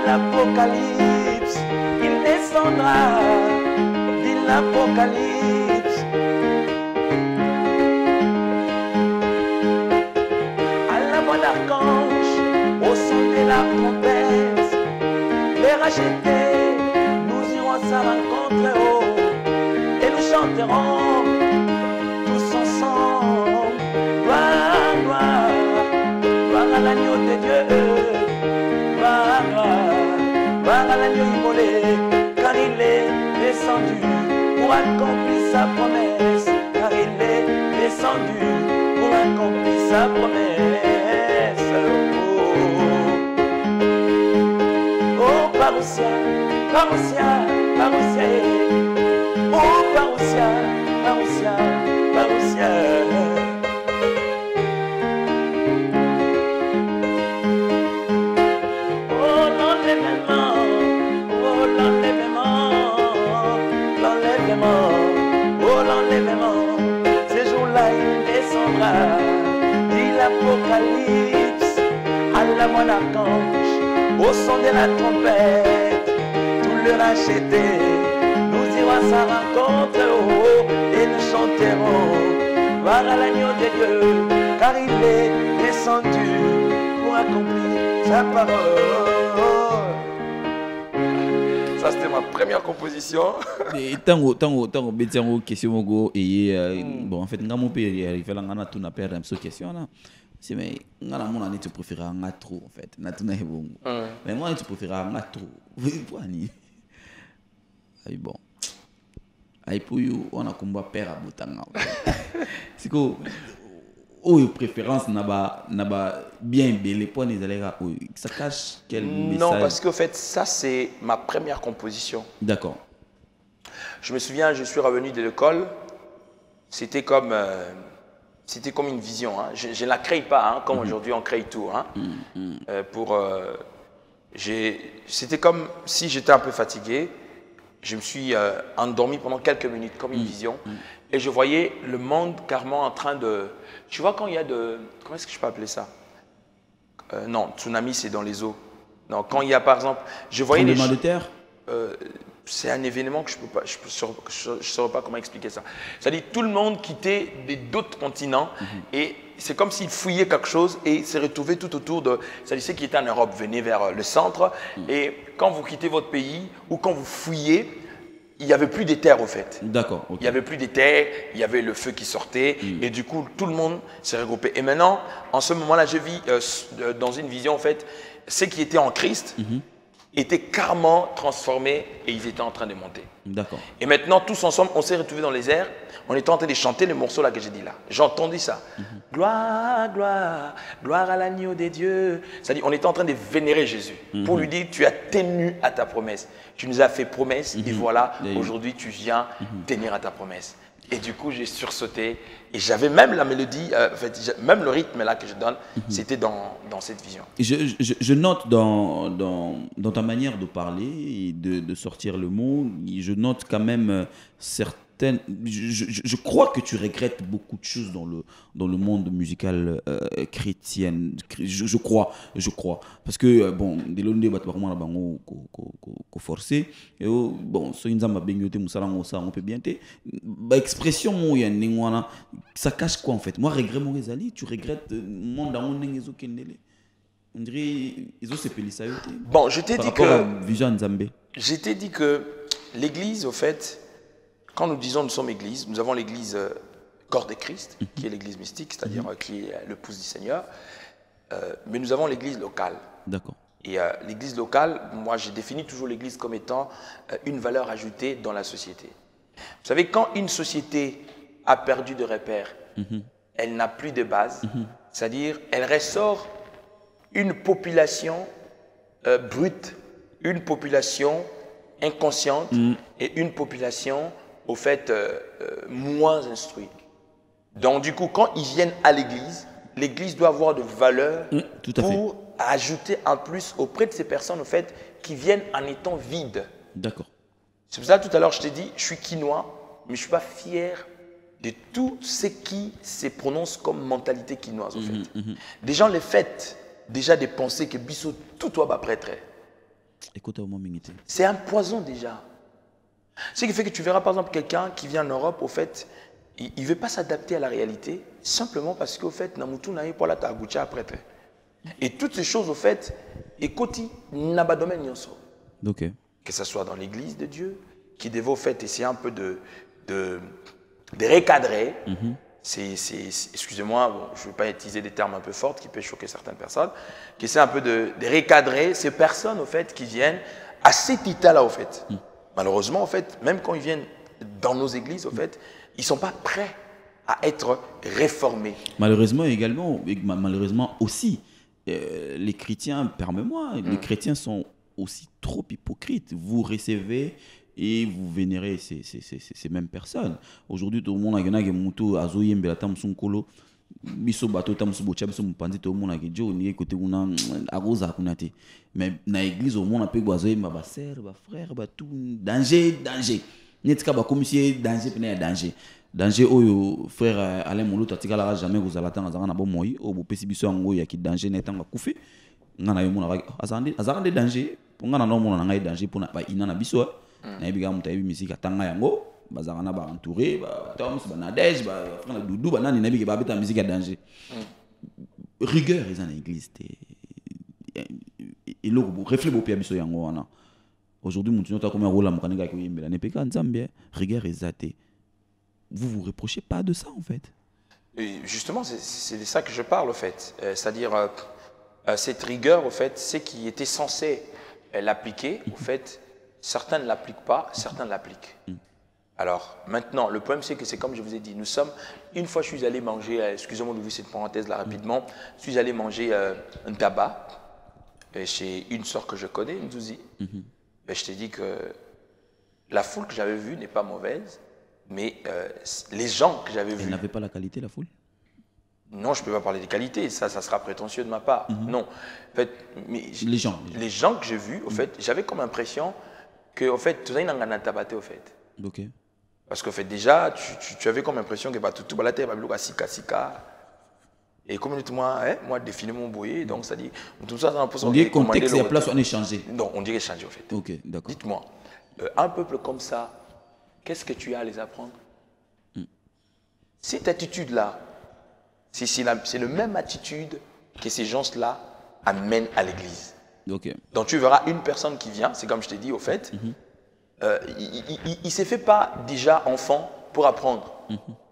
l'Apocalypse, il descendra, dit l'Apocalypse. À la voix d'archange, au son de la trompette, les rachetés, nous irons à sa rencontre, oh, et nous chanterons tous ensemble. Gloire, gloire, gloire à l'agneau de Dieu. Gloire à l'agneau immolé, car il est descendu pour accomplir sa promesse. Car il est descendu pour accomplir sa promesse. Oh, oh Parousia, Parousia, Parousia. Oh Parousia, Parousia, Parousia. Oh l'enlèvement, ces jours-là il descendra, dit l'Apocalypse, à la voix d'archange, au son de la trompette, tout le racheté, nous irons à sa rencontre, oh, et nous chanterons, voir à l'agneau de Dieu, car il est descendu pour accomplir sa parole. Ça, c'était ma première composition. Tango, Betiango, question Mogo, et bon, en fait, mon père, il fait la tout n'a pas cette question là. C'est mais, on a mon année, tu préfères un trop, en fait. Mais moi, tu préfères un trop. Bon. Aïe, pour you, on a combat père à Boutanga. C'est quoi? Oh, préférence n'a pas bien les points des allers ça cache quel message? Non, parce qu'en fait, ça, c'est ma première composition. D'accord. Je me souviens, je suis revenu de l'école. C'était comme une vision. Hein. Je ne la crée pas, hein, comme aujourd'hui on crée tout. Hein. C'était comme si j'étais un peu fatigué. Je me suis endormi pendant quelques minutes, comme une vision. Et je voyais le monde carrément en train de... Tu vois quand il y a de... Comment est-ce que je peux appeler ça? Non, tsunami, c'est dans les eaux. Non, quand il y a par exemple... Je voyais les... Tremblement de terre? C'est un événement que je ne saurais pas comment expliquer ça. C'est-à-dire tout le monde quittait d'autres continents et c'est comme s'ils fouillaient quelque chose et se retrouvaient tout autour de... C'est-à-dire ceux qui étaient en Europe venaient vers le centre et quand vous quittez votre pays ou quand vous fouillez, il n'y avait plus d'éther au fait. D'accord. Il n'y avait plus d'éther, il y avait le feu qui sortait et du coup tout le monde s'est regroupé. Et maintenant, en ce moment-là, je vis dans une vision en fait, ceux qui étaient en Christ étaient carrément transformés et ils étaient en train de monter. D'accord. Et maintenant, tous ensemble, on s'est retrouvés dans les airs. On était en train de chanter le morceau là que j'ai dit là. J'ai entendu ça. Gloire, gloire, gloire à l'agneau des dieux. C'est-à-dire, on était en train de vénérer Jésus pour lui dire, tu as tenu à ta promesse. Tu nous as fait promesse et voilà, aujourd'hui, tu viens tenir à ta promesse. Et du coup, j'ai sursauté et j'avais même la mélodie, en fait, même le rythme là que je donne, c'était dans cette vision. Je note dans ta manière de parler et de sortir le mot, je note quand même certaines... Je crois que tu regrettes beaucoup de choses dans le monde musical chrétien. Je crois. Parce que, bon, dès l'on débat vraiment là-bas, on forcé. Et bon, so une zamba bengote musalango ça on peut bien te. Expression mo ya ningwana, ça cache quoi en fait? Moi regret mon rezali, tu regrettes monde dans mon nengezo kendele. On dirait ils ont sepeli ça yote. Bon, je t'ai dit que vision Nzambe. Je t'ai dit que l'église au fait, quand nous disons nous sommes église, nous avons l'église corps de Christ, qui est l'église mystique, c'est-à-dire qui est l'épouse du Seigneur, mais nous avons l'église locale. D'accord. Et l'église locale, moi j'ai défini toujours l'église comme étant une valeur ajoutée dans la société. Vous savez, quand une société a perdu de repères, elle n'a plus de base, c'est-à-dire elle ressort une population brute, une population inconsciente et une population au fait moins instruite. Donc du coup, quand ils viennent à l'église doit avoir de valeur pour ajouter en plus auprès de ces personnes au fait qui viennent en étant vides. D'accord. C'est pour ça que tout à l'heure je t'ai dit, je suis quinois, mais je ne suis pas fier de tout ce qui se prononce comme mentalité quinoise au fait. Des gens les fêtent déjà de penser que Bissot tout toi va prêtre. C'est un poison déjà. Ce qui fait que tu verras par exemple quelqu'un qui vient en Europe, au fait, il ne veut pas s'adapter à la réalité, simplement parce qu'au fait, Namutu n'a pas la tagucha prêtre. Et toutes ces choses, au fait, écoutez, n'a pas de domaine nyonso. Que ce soit dans l'église de Dieu, qui devait au fait essayer un peu de recadrer. Excusez-moi, bon, je ne veux pas utiliser des termes un peu forts qui peuvent choquer certaines personnes, qui essaie un peu de recadrer ces personnes au fait qui viennent à cet état-là au fait. Malheureusement, au fait, même quand ils viennent dans nos églises, au fait, ils ne sont pas prêts à être réformés. Malheureusement également, malheureusement aussi, les chrétiens, permets-moi, les chrétiens sont aussi trop hypocrites. Vous recevez et vous vénérez ces mêmes personnes. Aujourd'hui, tout le monde a gagné mutu azoyembe la tam son kolo. Biso bato tam so bocha biso mpanzi tout le monde a gagné on est côté una agoza kunate. Mais na église au monde a pe azoyemba ba sœur, ba frère, ba tout danger. Netika ba commissaire danger pena danger. Danger oyo frère Alain Molo tatikala jamais vous allata ngazanga na bo moyi o bo pesi biso ngo ya ki danger netanga kufi. Ngana yo mona azande danger. Ngana no mona ngai danger pona ba ina na biso. Na biga mutayibi musique atanga yango bazana ba entouré ba Toms ba Nadège ba frère Doudou ba nani na biga ba beta musique à danger. Rigueur ils en église et le reflet bo pia biso yango wana. Aujourd'hui mon tuno ta comme rôle am kananga ko yembela ne peka nzambe rigueur ezate. Vous reprochez pas de ça en fait. Et justement c'est de ça que je parle au fait, c'est-à-dire cette rigueur au fait, c'est qui était censé l'appliquer au fait. Certains ne l'appliquent pas, certains l'appliquent. Alors, maintenant, le problème, c'est que c'est comme je vous ai dit, une fois, je suis allé manger, excusez-moi d'ouvrir cette parenthèse-là rapidement, je suis allé manger un tabac chez une sœur que je connais, une Zouzi. Je t'ai dit que la foule que j'avais vue n'est pas mauvaise, mais les gens que j'avais vus... Elle n'avait pas la qualité, la foule? Non, je ne peux pas parler des qualités, ça sera prétentieux de ma part. Non. En fait, mais les gens que j'ai vus, au fait, j'avais comme impression que, au fait, tout ça, il a tabaté, au fait. Ok. Parce qu'en fait, déjà, tu avais comme impression que tout le monde a sika. Et comme moi, définir mon boyer, donc ça dit, tout ça, on dit contexte et place, on est changé. Non, on dirait changer, au fait. Ok, d'accord. Dites-moi, un peuple comme ça, qu'est-ce que tu as à les apprendre? Cette attitude-là, c'est la même attitude que ces gens-là amènent à l'église. Okay. Donc tu verras une personne qui vient, c'est comme je t'ai dit au fait, il ne s'est fait pas déjà enfant pour apprendre.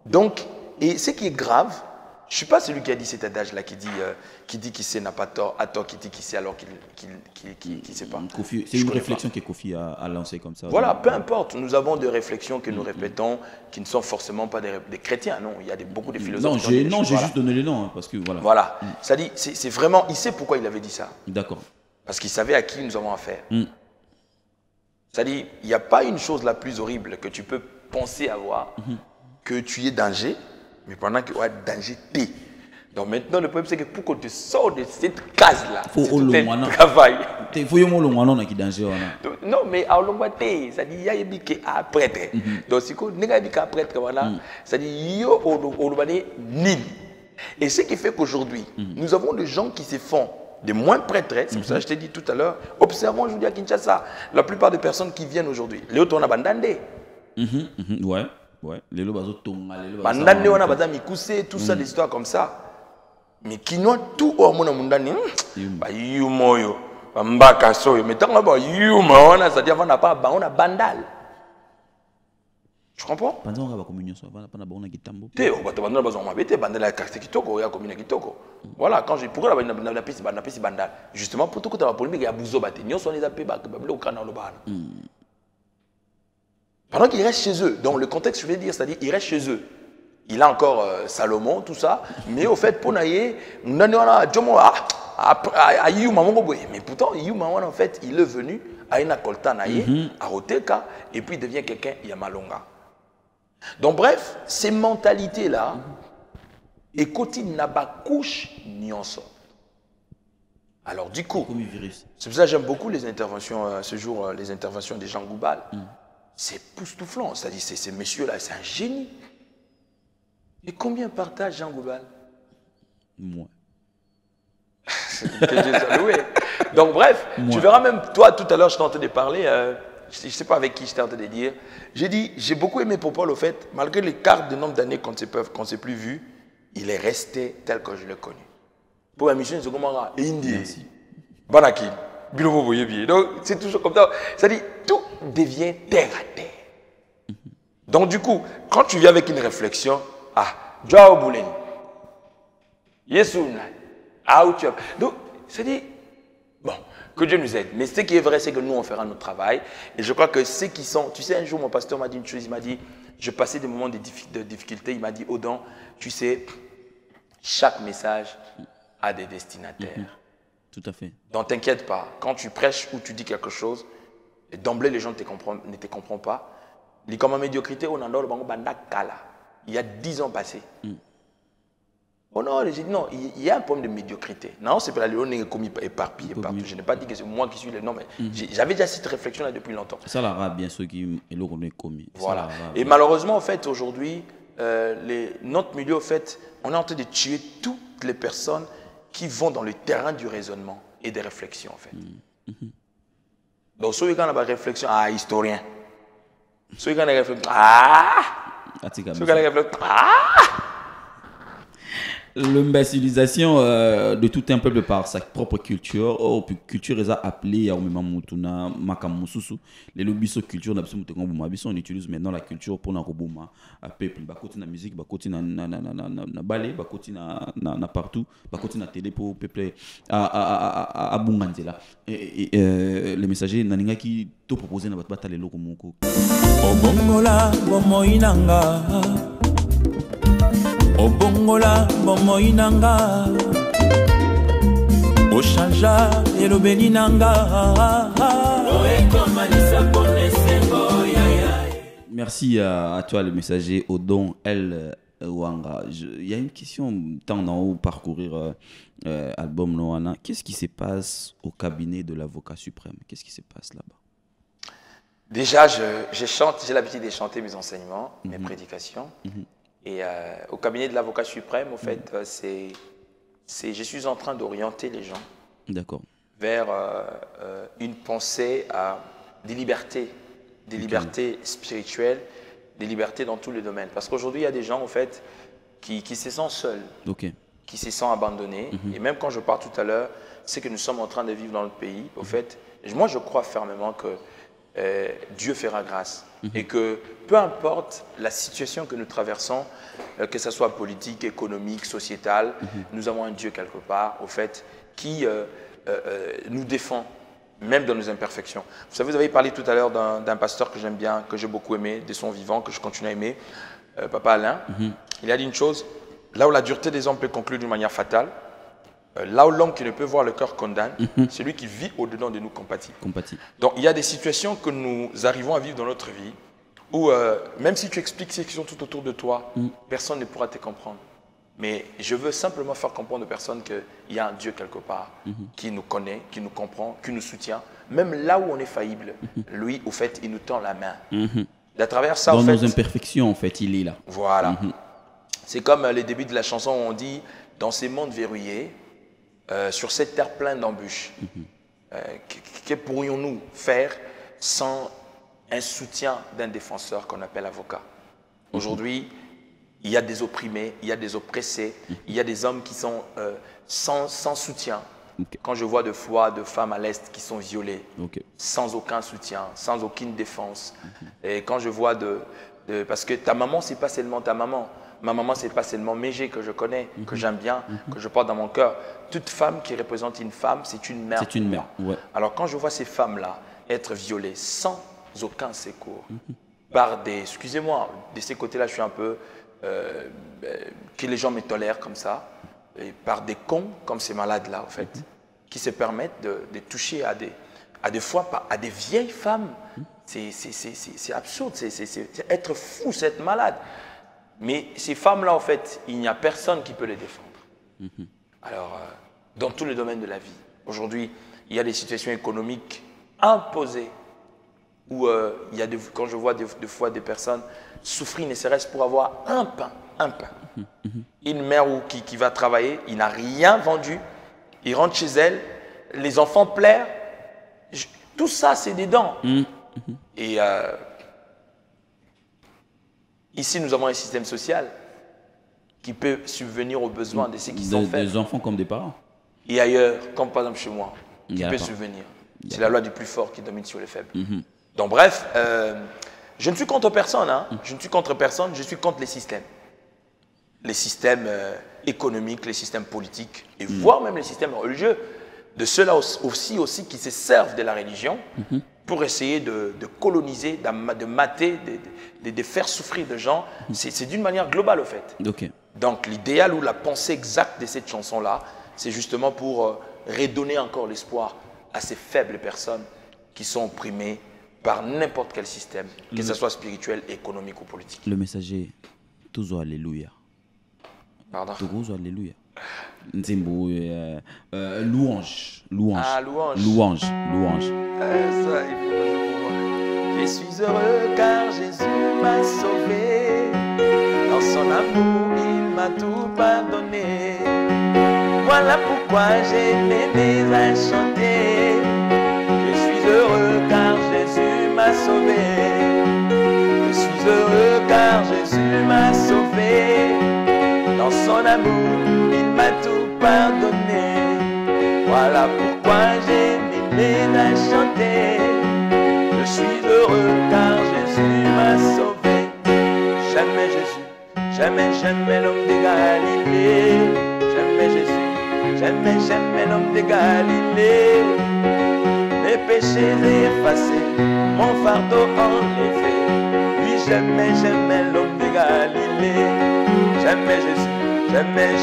Donc, et ce qui est grave, je ne suis pas celui qui a dit cet adage-là, qui dit qu'il sait n'a pas tort, à tort, qui dit qu'il sait alors qu'il ne sait pas. C'est une réflexion que Kofi a lancée comme ça. Voilà, peu importe. Nous avons des réflexions que nous répétons, qui ne sont forcément pas des chrétiens. Non, il y a beaucoup de philosophes. Non, j'ai juste donné les noms, hein, parce que voilà. Voilà. C'est-à-dire, c'est vraiment, il sait pourquoi il avait dit ça. D'accord. Parce qu'il savait à qui nous avons affaire. C'est-à-dire, il n'y a pas une chose la plus horrible que tu peux penser avoir, que tu es danger, mais pendant que tu as danger, t'es. Donc maintenant, le problème, c'est que pour qu'on te sorte de cette case-là, c'est tout un travail. Il faut que tu danger. Non, mais à l'ombre, c'est-à-dire, il y a des qui sont prêtres. Donc, si tu as des prêtres, c'est-à-dire, il y a des nil. Et ce qui fait qu'aujourd'hui, nous avons des gens qui se font des moins prêtres, c'est pour ça que je t'ai dit tout à l'heure, observons aujourd'hui à Kinshasa, la plupart des personnes qui viennent aujourd'hui, les autres, on a bandandé. Ouais, les lots bazo tonga, les lots bazo bandandé, on a bazam mikoussé, tout ça, des histoires comme ça. Mais qui n'ont tout au monde mundani, bah yumoyo, mbaka soyo, mais tant que yuma, on a c'est-à-dire on a pas, on a bandal. Tu comprends? Pendant on a communion, on a pas na kitambo. Té, on va te bandal bazon mabete, bandal la carte kitoko, ya communion kitoko. Voilà, quand j'ai pourquoi la piste bandal, justement pour tout que tu as polémique, il y a bouzo baté, nyon son les appels, bah le au canal le bar. Pendant qu'il reste chez eux, dans le contexte, je vais dire, c'est-à-dire il reste chez eux. Il a encore Salomon, tout ça, mais au fait, pour naïe, mais pourtant, en fait, il est venu à une akolta naïe, à Roteka, et puis il devient quelqu'un, Yamalonga. Donc bref, ces mentalités-là, et côté n'a pas couche ni en sort. Alors du coup, c'est pour ça que j'aime beaucoup les interventions, ce jour, les interventions des Jean Goubal. C'est poustouflant, c'est-à-dire ces messieurs-là, c'est un génie. Et combien partage Jean Goubal? Moi. Donc bref, tu verras même, toi tout à l'heure, je t'ai entendu parler, je ne sais pas avec qui je t'ai entendu dire, j'ai dit, j'ai beaucoup aimé Popol au fait, malgré l'écart de nombre d'années qu'on ne s'est plus vu, il est resté tel que je l'ai connu. Pour la mission, c'est comment Indie, Banaki, Bilobo Boyebi. Donc c'est toujours comme ça. C'est-à-dire, tout devient terre à terre. Donc du coup, quand tu viens avec une réflexion, Joao Boulen, Yesouna, donc c'est-à-dire, bon, que Dieu nous aide. Mais ce qui est vrai, c'est que nous, on fera notre travail. Et je crois que ceux qui sont, tu sais, un jour, mon pasteur m'a dit une chose, il m'a dit, je passais des moments de difficulté, il m'a dit, Odon, tu sais, chaque message a des destinataires. Tout à fait. Donc t'inquiète pas, quand tu prêches ou tu dis quelque chose, d'emblée les gens ne te comprennent pas. Les comme médiocrité, on en a le bango bandakala. Il y a 10 ans passés. Oh non, j'ai dit non, il y a un problème de médiocrité. Non, c'est pas là, on est commis éparpillé partout. Je n'ai pas dit que c'est moi qui suis le nom, mais j'avais déjà cette réflexion-là depuis longtemps. Ça l'arabe, bien sûr, qui est là qu'on est commis. Voilà. Et malheureusement, en fait, aujourd'hui, notre milieu, en fait, on est en train de tuer toutes les personnes qui vont dans le terrain du raisonnement et des réflexions, en fait. Donc, ceux qui ont la réflexion, historien. Ceux qui ont la réflexion, ceux qui ont la réflexion, l'imbécilisation de tout un peuple par sa propre culture. Culture est appelée à Mutuna Makamususu. Les lobbies culture on utilise maintenant la culture pour n'aroboma à peuple. Côté na musique, côté na ballet, côté na partout, côté na télé pour peuple à Bunganzela. Et les messagers naninga qui te proposer na batata les loko moko. Obongola bomoinanga. Obongola bomoinanga Oshanja elobelinanga. Merci à toi le messager Odon El Wanga. Il y a une question tant d'en haut parcourir album Noana. Qu'est-ce qui se passe au cabinet de l'avocat suprême? Qu'est-ce qui se passe là-bas? Déjà, j'ai l'habitude de chanter mes enseignements, mes prédications. Et au cabinet de l'avocat suprême, en fait, je suis en train d'orienter les gens vers une pensée des libertés spirituelles, des libertés dans tous les domaines. Parce qu'aujourd'hui, il y a des gens, en fait, qui se sentent seuls, qui se sentent abandonnés. Et même quand je parle tout à l'heure, c'est que nous sommes en train de vivre dans notre pays. Au fait, moi, je crois fermement que Dieu fera grâce. Et que peu importe la situation que nous traversons, que ce soit politique, économique, sociétale, nous avons un Dieu quelque part, au fait, qui nous défend, même dans nos imperfections. Vous savez, vous avez parlé tout à l'heure d'un pasteur que j'aime bien, que j'ai beaucoup aimé, de son vivant, que je continue à aimer, Papa Alain. Il a dit une chose, là où la dureté des hommes peut conclure d'une manière fatale, là où l'homme qui ne peut voir le cœur condamne, celui qui vit au-dedans de nous compatit. Donc il y a des situations que nous arrivons à vivre dans notre vie où même si tu expliques ceux qui sont tout autour de toi, personne ne pourra te comprendre. Mais je veux simplement faire comprendre aux personnes qu'il y a un Dieu quelque part qui nous connaît, qui nous comprend, qui nous soutient. Même là où on est faillible, lui, au fait, il nous tend la main. À travers ça, dans nos imperfections, en fait, il est là. Voilà. C'est comme les débuts de la chanson où on dit « Dans ces mondes verrouillés, sur cette terre pleine d'embûches, que pourrions-nous faire sans un soutien d'un défenseur qu'on appelle avocat ?» Aujourd'hui, il y a des opprimés, il y a des oppressés, il y a des hommes qui sont sans soutien. Quand je vois de fois de femmes à l'Est qui sont violées, sans aucun soutien, sans aucune défense. Et quand je vois parce que ta maman, c'est pas seulement ta maman. Ma maman, c'est pas seulement Mégé que je connais, que j'aime bien, que je porte dans mon cœur. Toute femme qui représente une femme, c'est une mère. C'est une mère, ouais. Alors quand je vois ces femmes-là être violées sans aucun secours, par des, excusez-moi, de ces côtés-là, je suis un peu, que les gens me tolèrent comme ça, et par des cons comme ces malades-là, en fait, qui se permettent de toucher à des fois à des vieilles femmes. C'est absurde, c'est être fou, c'est être malade. Mais ces femmes-là, en fait, il n'y a personne qui peut les défendre. Alors, dans tous les domaines de la vie, aujourd'hui, il y a des situations économiques imposées où quand je vois des fois des personnes souffrir, ne serait-ce pour avoir un pain. Une mère qui va travailler, il n'a rien vendu, il rentre chez elle, les enfants pleurent, tout ça, c'est des dents. Et ici, nous avons un système social qui peut subvenir aux besoins de ceux qui sont faibles. Des enfants comme des parents. Et ailleurs, comme par exemple chez moi, qui peut subvenir. C'est la loi du plus fort qui domine sur les faibles. Donc bref, je ne suis contre personne. Je ne suis contre personne, je suis contre les systèmes. Les systèmes économiques, les systèmes politiques, et voire même les systèmes religieux. De ceux-là aussi qui se servent de la religion pour essayer de coloniser, de mater, de faire souffrir des gens. C'est d'une manière globale, au fait. Donc, l'idéal ou la pensée exacte de cette chanson-là, c'est justement pour redonner encore l'espoir à ces faibles personnes qui sont opprimées par n'importe quel système, que ce soit spirituel, économique ou politique. Le messager, toujours alléluia. Pardon. Toujours alléluia. Nzimbo, louange. Ah, louange. Louange. Ça, il faut que je vois. Je suis heureux car Jésus m'a sauvé. Dans son amour, il m'a tout pardonné. Voilà pourquoi j'ai l'aimé à chanter. Je suis heureux car Jésus m'a sauvé. Je suis heureux car Jésus m'a sauvé. Dans son amour, il m'a tout pardonné. Voilà pourquoi j'ai l'aimé à chanter. Je suis heureux car Jésus m'a sauvé. Jamais Jésus, jamais l'homme de Galilée. Jamais Jésus, jamais l'homme de Galilée. Mes péchés effacés, mon fardeau enlevé. Oui, jamais l'homme de Galilée. Jamais Jésus,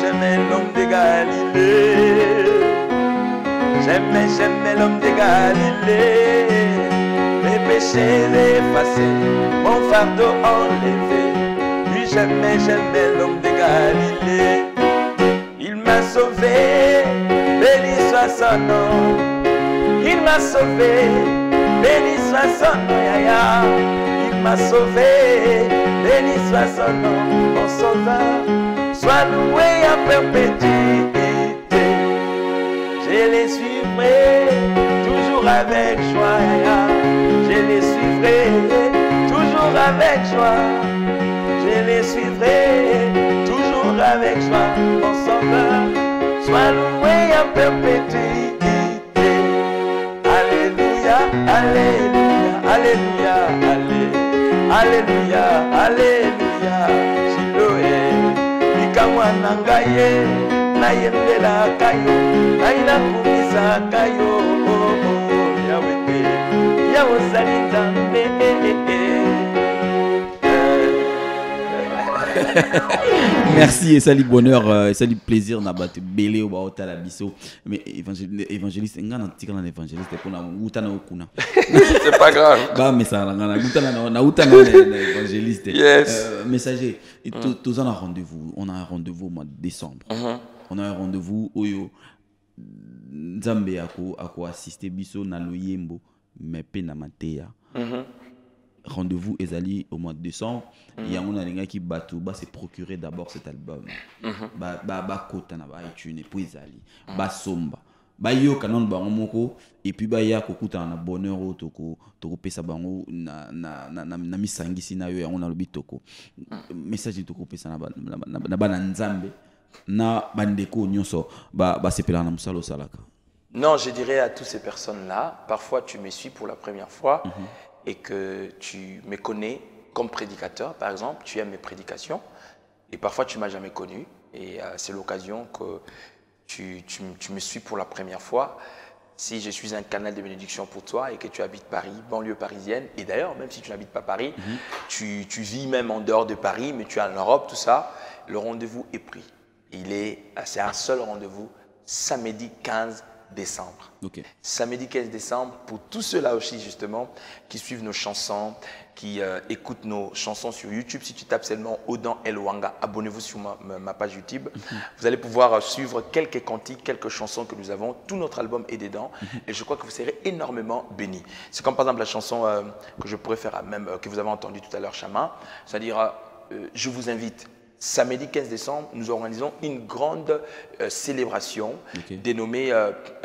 jamais l'homme de Galilée. Jamais l'homme de Galilée. Mes péchés effacés, mon fardeau enlevé. Oui, jamais l'homme de Galilée. Il m'a sauvé, béni soit son nom. Il m'a sauvé, béni soit son nom, yaya. Il m'a sauvé, béni soit son nom, mon sauveur. Sois loué à perpétuité. Je les suivrai toujours avec joie. Je les suivrai toujours avec joie. Je les suivrai toujours avec joie, mon sauveur. Sois loué à perpétuité. Alléluia, alléluia, alléluia. na ngai nayembela kayo naina kumisa kayo yawe yawe ozali nzambe Merci et salut bonheur et salut plaisir na bato belé au baota la biso mais évangéliste ngana tika na évangéliste pour na utana okuna c'est pas grave ba mais ça ngana utana na évangéliste yes messager tous on a rendez-vous au mois de décembre on a un rendez-vous oyo nzambe ako assister biso na loyembo mais pe na mateya rendez-vous ezali au mois de décembre il y a un alinga qui batu ba se procurer d'abord cet album ba kota na ba iTunes et puis ezali ba somba ba yo kanon bango moko et puis ba ya kokuta na bonheur toko pesa bango na misangisi na yo ya on a lobi toko message toko pesa na ba nzambe na bandeko nyonso ba sepela na musalo salaka. Non, je dirais à toutes ces personnes-là, parfois tu me suis pour la première fois et que tu me connais comme prédicateur, par exemple, tu aimes mes prédications et parfois tu ne m'as jamais connu et c'est l'occasion que tu me suis pour la première fois. Si je suis un canal de bénédiction pour toi et que tu habites Paris, banlieue parisienne, et d'ailleurs, même si tu n'habites pas Paris, tu vis même en dehors de Paris, mais tu es en Europe, tout ça, le rendez-vous est pris. C'est un seul rendez-vous, samedi 15 décembre. Okay. Samedi 15 décembre, pour tous ceux-là aussi justement qui suivent nos chansons, qui écoutent nos chansons sur YouTube. Si tu tapes seulement Odan El Wanga, abonnez-vous sur ma page YouTube. Vous allez pouvoir suivre quelques cantiques, quelques chansons que nous avons. Tout notre album est dedans et je crois que vous serez énormément bénis. C'est comme par exemple la chanson que je pourrais faire, même que vous avez entendu tout à l'heure, Chama. C'est-à-dire, je vous invite. Samedi 15 décembre, nous organisons une grande célébration dénommée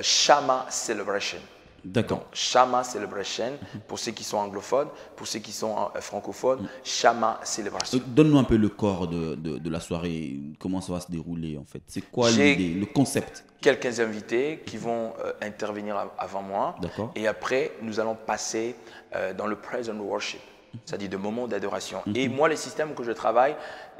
Chama Celebration. D'accord. Chama Celebration, pour ceux qui sont anglophones, pour ceux qui sont francophones, Chama Celebration. Donne-nous un peu le corps de la soirée, comment ça va se dérouler en fait. C'est quoi l'idée, le concept? Quelques invités qui vont intervenir avant moi. Et après, nous allons passer dans le Praise and Worship. C'est-à-dire de moments d'adoration. Et moi, le système que je travaille,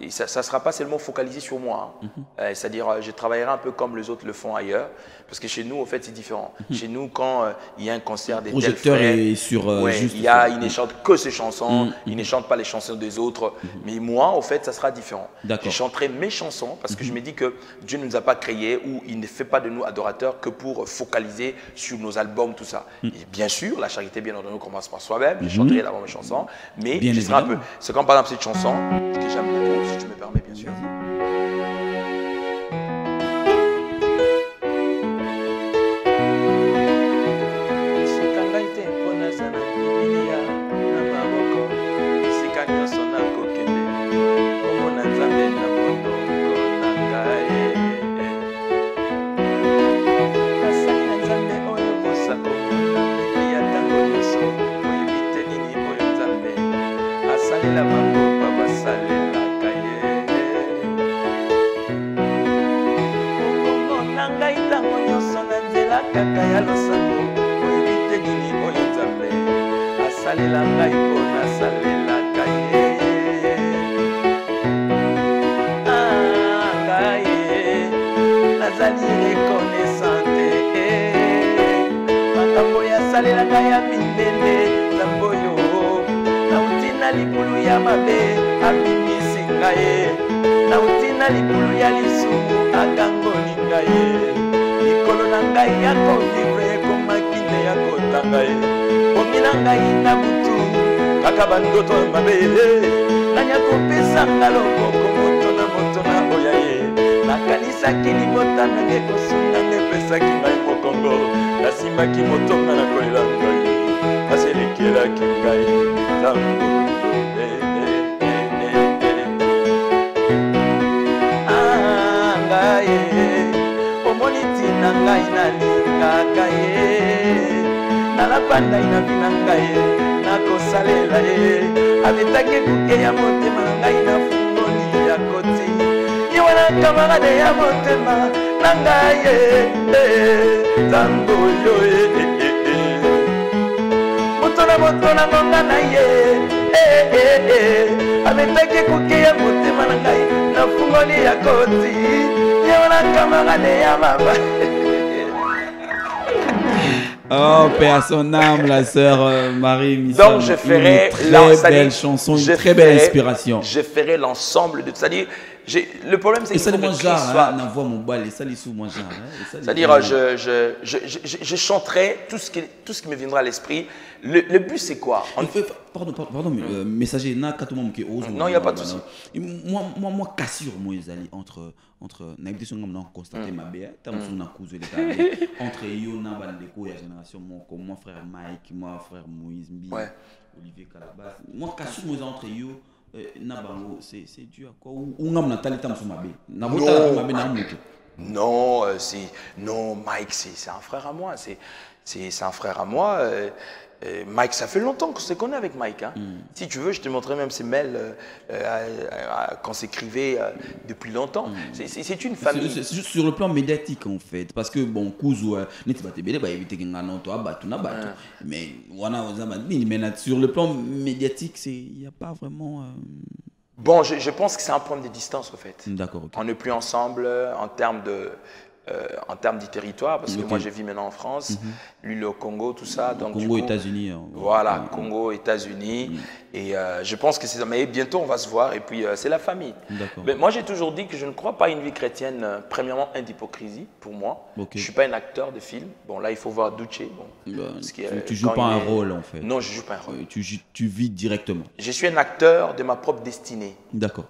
ça ne sera pas seulement focalisé sur moi. C'est-à-dire, je travaillerai un peu comme les autres le font ailleurs. Parce que chez nous, en fait, c'est différent. Chez nous, quand il y a un concert des tels frères, ils ne chantent que ces chansons. Ils ne chantent pas les chansons des autres. Mais moi, en fait, ça sera différent. Je chanterai mes chansons parce que je me dis que Dieu ne nous a pas créés ou il ne fait pas de nous adorateurs que pour focaliser sur nos albums, tout ça. Et bien sûr, la charité, bien entendu, commence par soi-même. Je chanterai d'abord mes chansons. Mais je serai un peu. C'est comme par exemple cette chanson que j'aime beaucoup, si tu me permets, bien sûr. na fungoli ya koti yona camarade ya mama. Oh, paix à son âme, la sœur Marie Misson. Donc je ferai une très belle chanson, une très belle inspiration. Je ferai l'ensemble de tout. C'est-à-dire, le problème c'est que ça mon genre, hein, voix mon bal et ça les sous mon genre. C'est-à-dire, je chanterai tout ce qui me viendra à l'esprit. Le but c'est quoi? Pardon, messager, non, il n'y a pas de souci. Moi, cassure, moi, ils allaient entre constater ma bête, entre eux, la génération, mon frère Mike, mon frère Moïse, Olivier Calabas. Moi, cassure, moi, entre eux, c'est dû à quoi? Non, Mike, c'est un frère à moi. C'est un frère à moi. Mike, ça fait longtemps qu'on se connaît avec Mike. Hein. Si tu veux, je te montrerai même ses mails qu'on s'écrivait depuis longtemps. C'est une famille. C'est juste sur le plan médiatique en fait. Parce que bon, Kouzou, mais sur le plan médiatique, il n'y a pas vraiment. Bon, je pense que c'est un problème de distance en fait. D'accord. Okay. On n'est plus ensemble en termes du territoire, parce que moi je vis maintenant en France, lui le Congo, tout ça. Donc, Congo, États-Unis. Voilà, Congo, États-Unis. Et je pense que c'est ça. Mais bientôt on va se voir et puis c'est la famille. Mais moi j'ai toujours dit que je ne crois pas à une vie chrétienne, premièrement, d'hypocrisie pour moi. Okay. Je ne suis pas un acteur de film. Bon là il faut voir Duce. Bon, tu ne joues pas un rôle en fait. Non, je ne joue pas un rôle. Tu vis directement. Je suis un acteur de ma propre destinée. D'accord.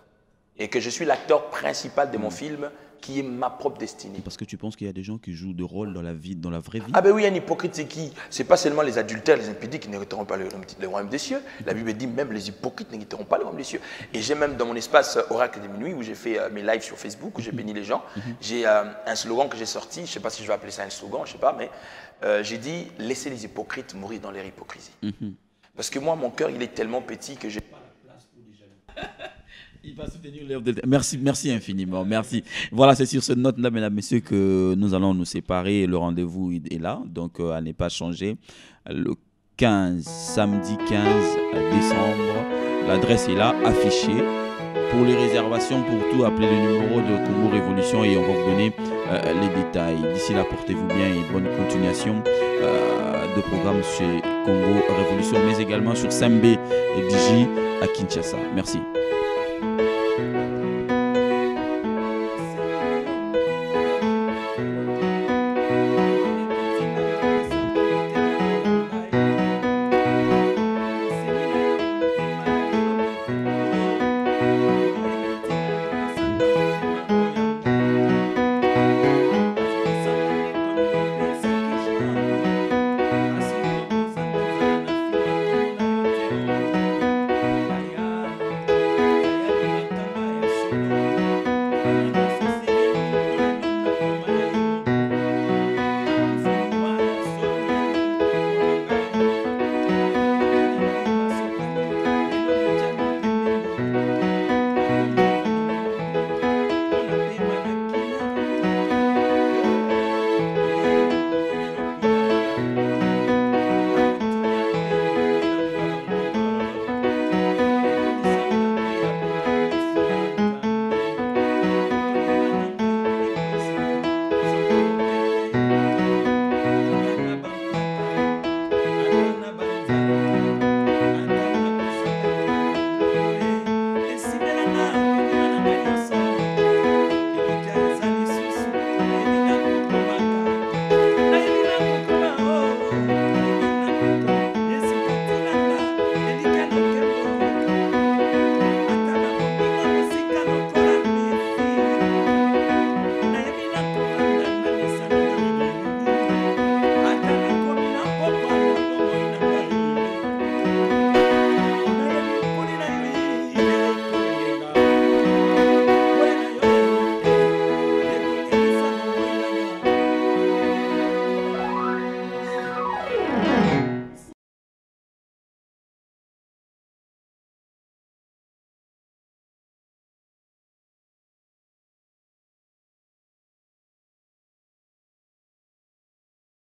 Et que je suis l'acteur principal de mon film, qui est ma propre destinée. Parce que tu penses qu'il y a des gens qui jouent de rôles dans la vie, dans la vraie vie? Ah ben oui, un hypocrite, c'est qui? C'est pas seulement les adultères, les impudiques qui n'hériteront pas le royaume des cieux. La Bible dit même les hypocrites n'hériteront pas le royaume des cieux. Et j'ai même dans mon espace Oracle de minuit, où j'ai fait mes lives sur Facebook, où j'ai béni les gens, j'ai un slogan que j'ai sorti, je ne sais pas si je vais appeler ça un slogan, je ne sais pas, mais j'ai dit « Laissez les hypocrites mourir dans leur hypocrisie ». Parce que moi, mon cœur, il est tellement petit que j'ai pas la place pour les jaloux. Il va soutenir l'œuvre de... Merci infiniment, merci. Voilà, c'est sur ce note-là, mesdames, messieurs, que nous allons nous séparer. Le rendez-vous est là, donc à ne pas changer. Le 15, samedi 15 décembre, l'adresse est là, affichée. Pour les réservations, pour tout, appelez le numéro de Congo Révolution et on va vous donner les détails. D'ici là, portez-vous bien et bonne continuation de programme chez Congo Révolution, mais également sur Sambé et Digi à Kinshasa. Merci.